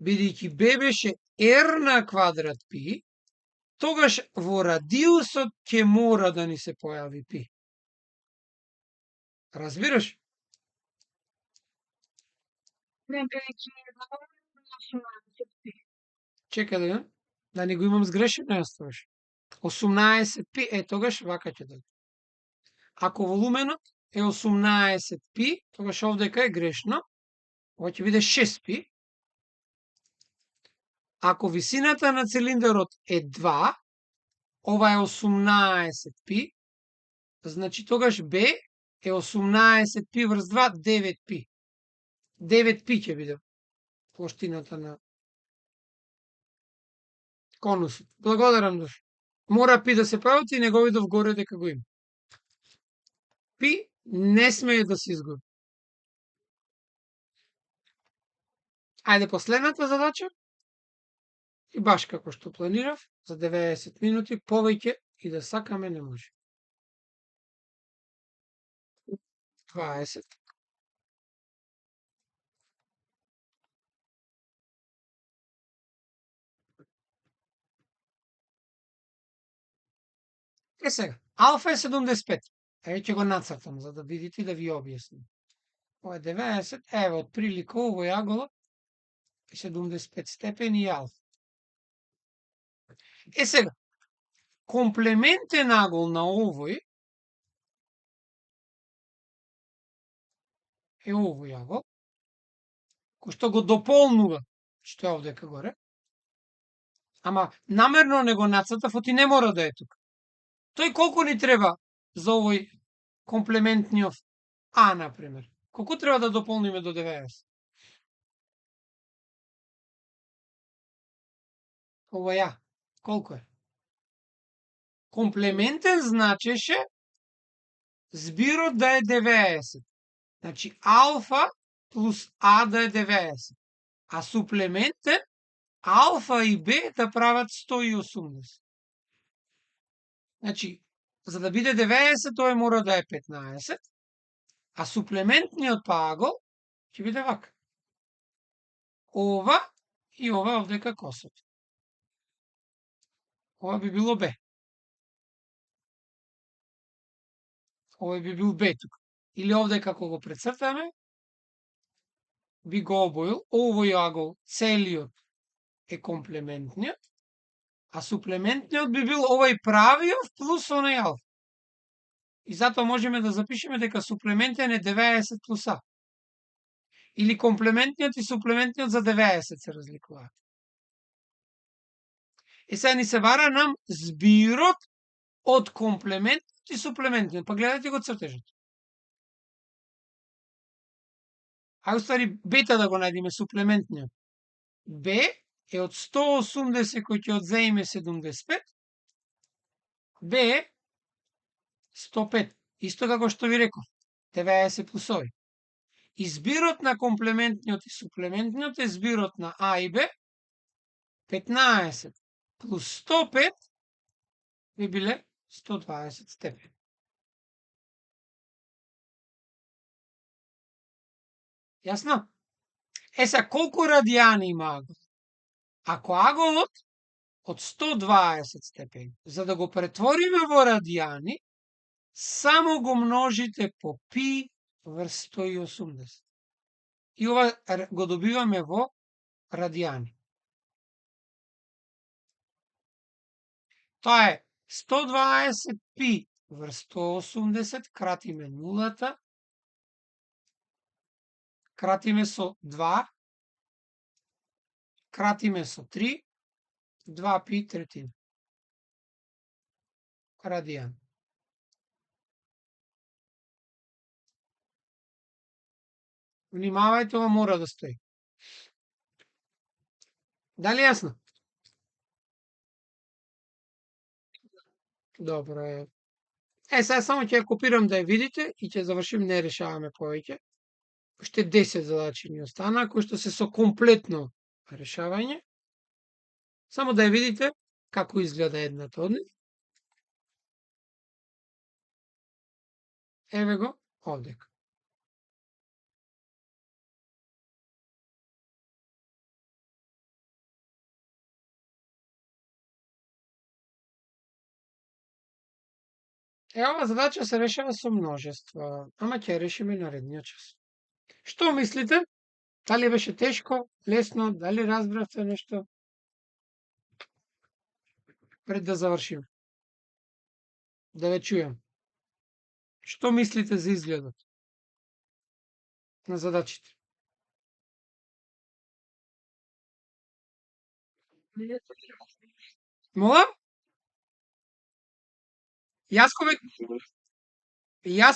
бидејќи Б беше R на квадрат π, тогаш во радиусот ќе мора да ни се појави π. Разбираш? Чекај да видам, да не го имам сгрешено јас тогаш. 18 π, тогаш вака ќе да. Ако волуменот е 18 π, тогаш овдека е грешно. Ова ќе биде 6 π. Ако висината на цилиндарот е 2, ова е 18 π, значи тогаш B е 18 π врз 2, 9 π. 9 π ќе биде плоштината на конусот. Благодарам, Душ. Мора пи да се појави, и не го видов горе дека го има. Пи не смее да се изгуби. Ајде последната задача. И баш како што планирав, за 90 минути повеќе и да сакаме не може. 20. Сега, алфа е 75. Еве ќе го нацртам за да видите и да ви објаснам. Ова е 90, еве од прилика овој аголот е 75 степени и алфа. Сега, комплементен агол на овој е овој агол, кој што го дополнува, што е овдека горе. Ама намерно не го нацртав, оти не мора да е тука. Тој колку ни треба за овој комплементниот А, например? Колку треба да дополниме до 90? Овој А, колку е? Комплементен значеше збирот да е 90. Значи алфа плюс А да е 90. А суплементен алфа и Б да прават 180. Значи, за да биде 90, тој мора да е 15, а суплементниот пагол ќе биде вака. Ова и ова овдека косот. Ова би било Б. Овој би бил Б тука. Или овде како го прецртаме, би го обоил, овој агол целиот е комплементниот, а суплементниот би бил овој правиот плюс оној алфа. И затоа можеме да запишеме дека суплементен е 90 плюс А. Или комплементниот и суплементниот за 90 се разликуваат. Сега ни се вара нам збирот од комплементниот и суплементниот. Па гледате го цртежот. А уствари бета да го најдеме суплементниот. Б е од 180 кој ќе одзеиме 75. Б е 105. Исто како што ви реков. 90 плюс овој. И збирот на комплементниот и суплементниот е збирот на А и Б. 15 плюс 105 би биле 120 степени. Јасно? Сега, колку радијани има агол? Ако аголот од 120 степени, за да го претвориме во радијани, само го множите по пи врз 180. И ова го добиваме во радијани. Тоа е 120 пи врз 180, кратиме нулата, кратиме со 2, кратиме со 3, 2 пи третина. Радијан. Внимавајте, ова мора да стои. Дали јасно? Добро е. Сега само ќе ја копирам да ја видите и ќе завршим, не решаваме повеќе. Уште 10 задачи ни остана, кои што се со комплетно решавање. Само да ја видите како изгледа едната од нив. Еве го овдека. Ова задача се решава со множество, ама ќе решиме наредниот час. Што мислите? Дали беше тешко, лесно, дали разбравте нешто? Пред да завршиме. Да ве чујам. Што мислите за изгледот на задачите? Мола? Јас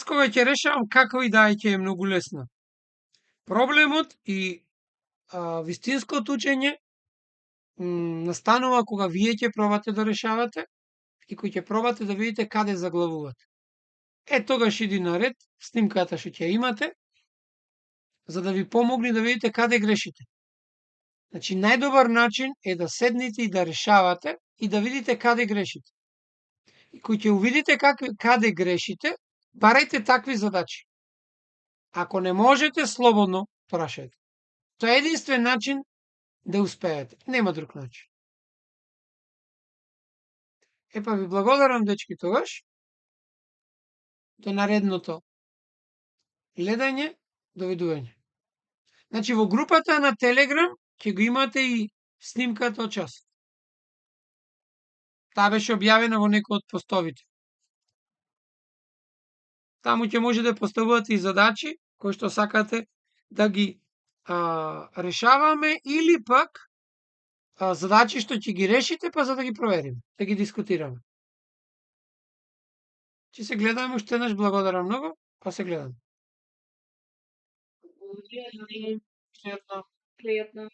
кога ќе решавам како и да ќе е многу лесно. Проблемот и вистинското учење настанува кога вие ќе пробате да решавате и кој ќе пробате да видите каде заглавувате. Тогаш иди наред снимката што ќе имате, за да ви помогне да видите каде грешите. Значи, најдобар начин е да седнете и да решавате и да видите каде грешите. И кој ќе увидите каде грешите, барајте такви задачи. Ако не можете, слободно прашајте. Тоа е единствен начин да успеете. Нема друг начин. Епа ви благодарам, дечки, тогаш. До наредното гледање, довидување. Значи во групата на Телеграм ќе го имате и снимката од часот. Таа беше објавена во некој од постовите. Таму ќе може да поставувате и задачи кои што сакате да ги решаваме или пак задачи што ќе ги решите па за да ги провериме, да ги дискутираме. Ќе се гледаме уште еднаш, благодарам многу, па се гледаме. Приятно. Приятно.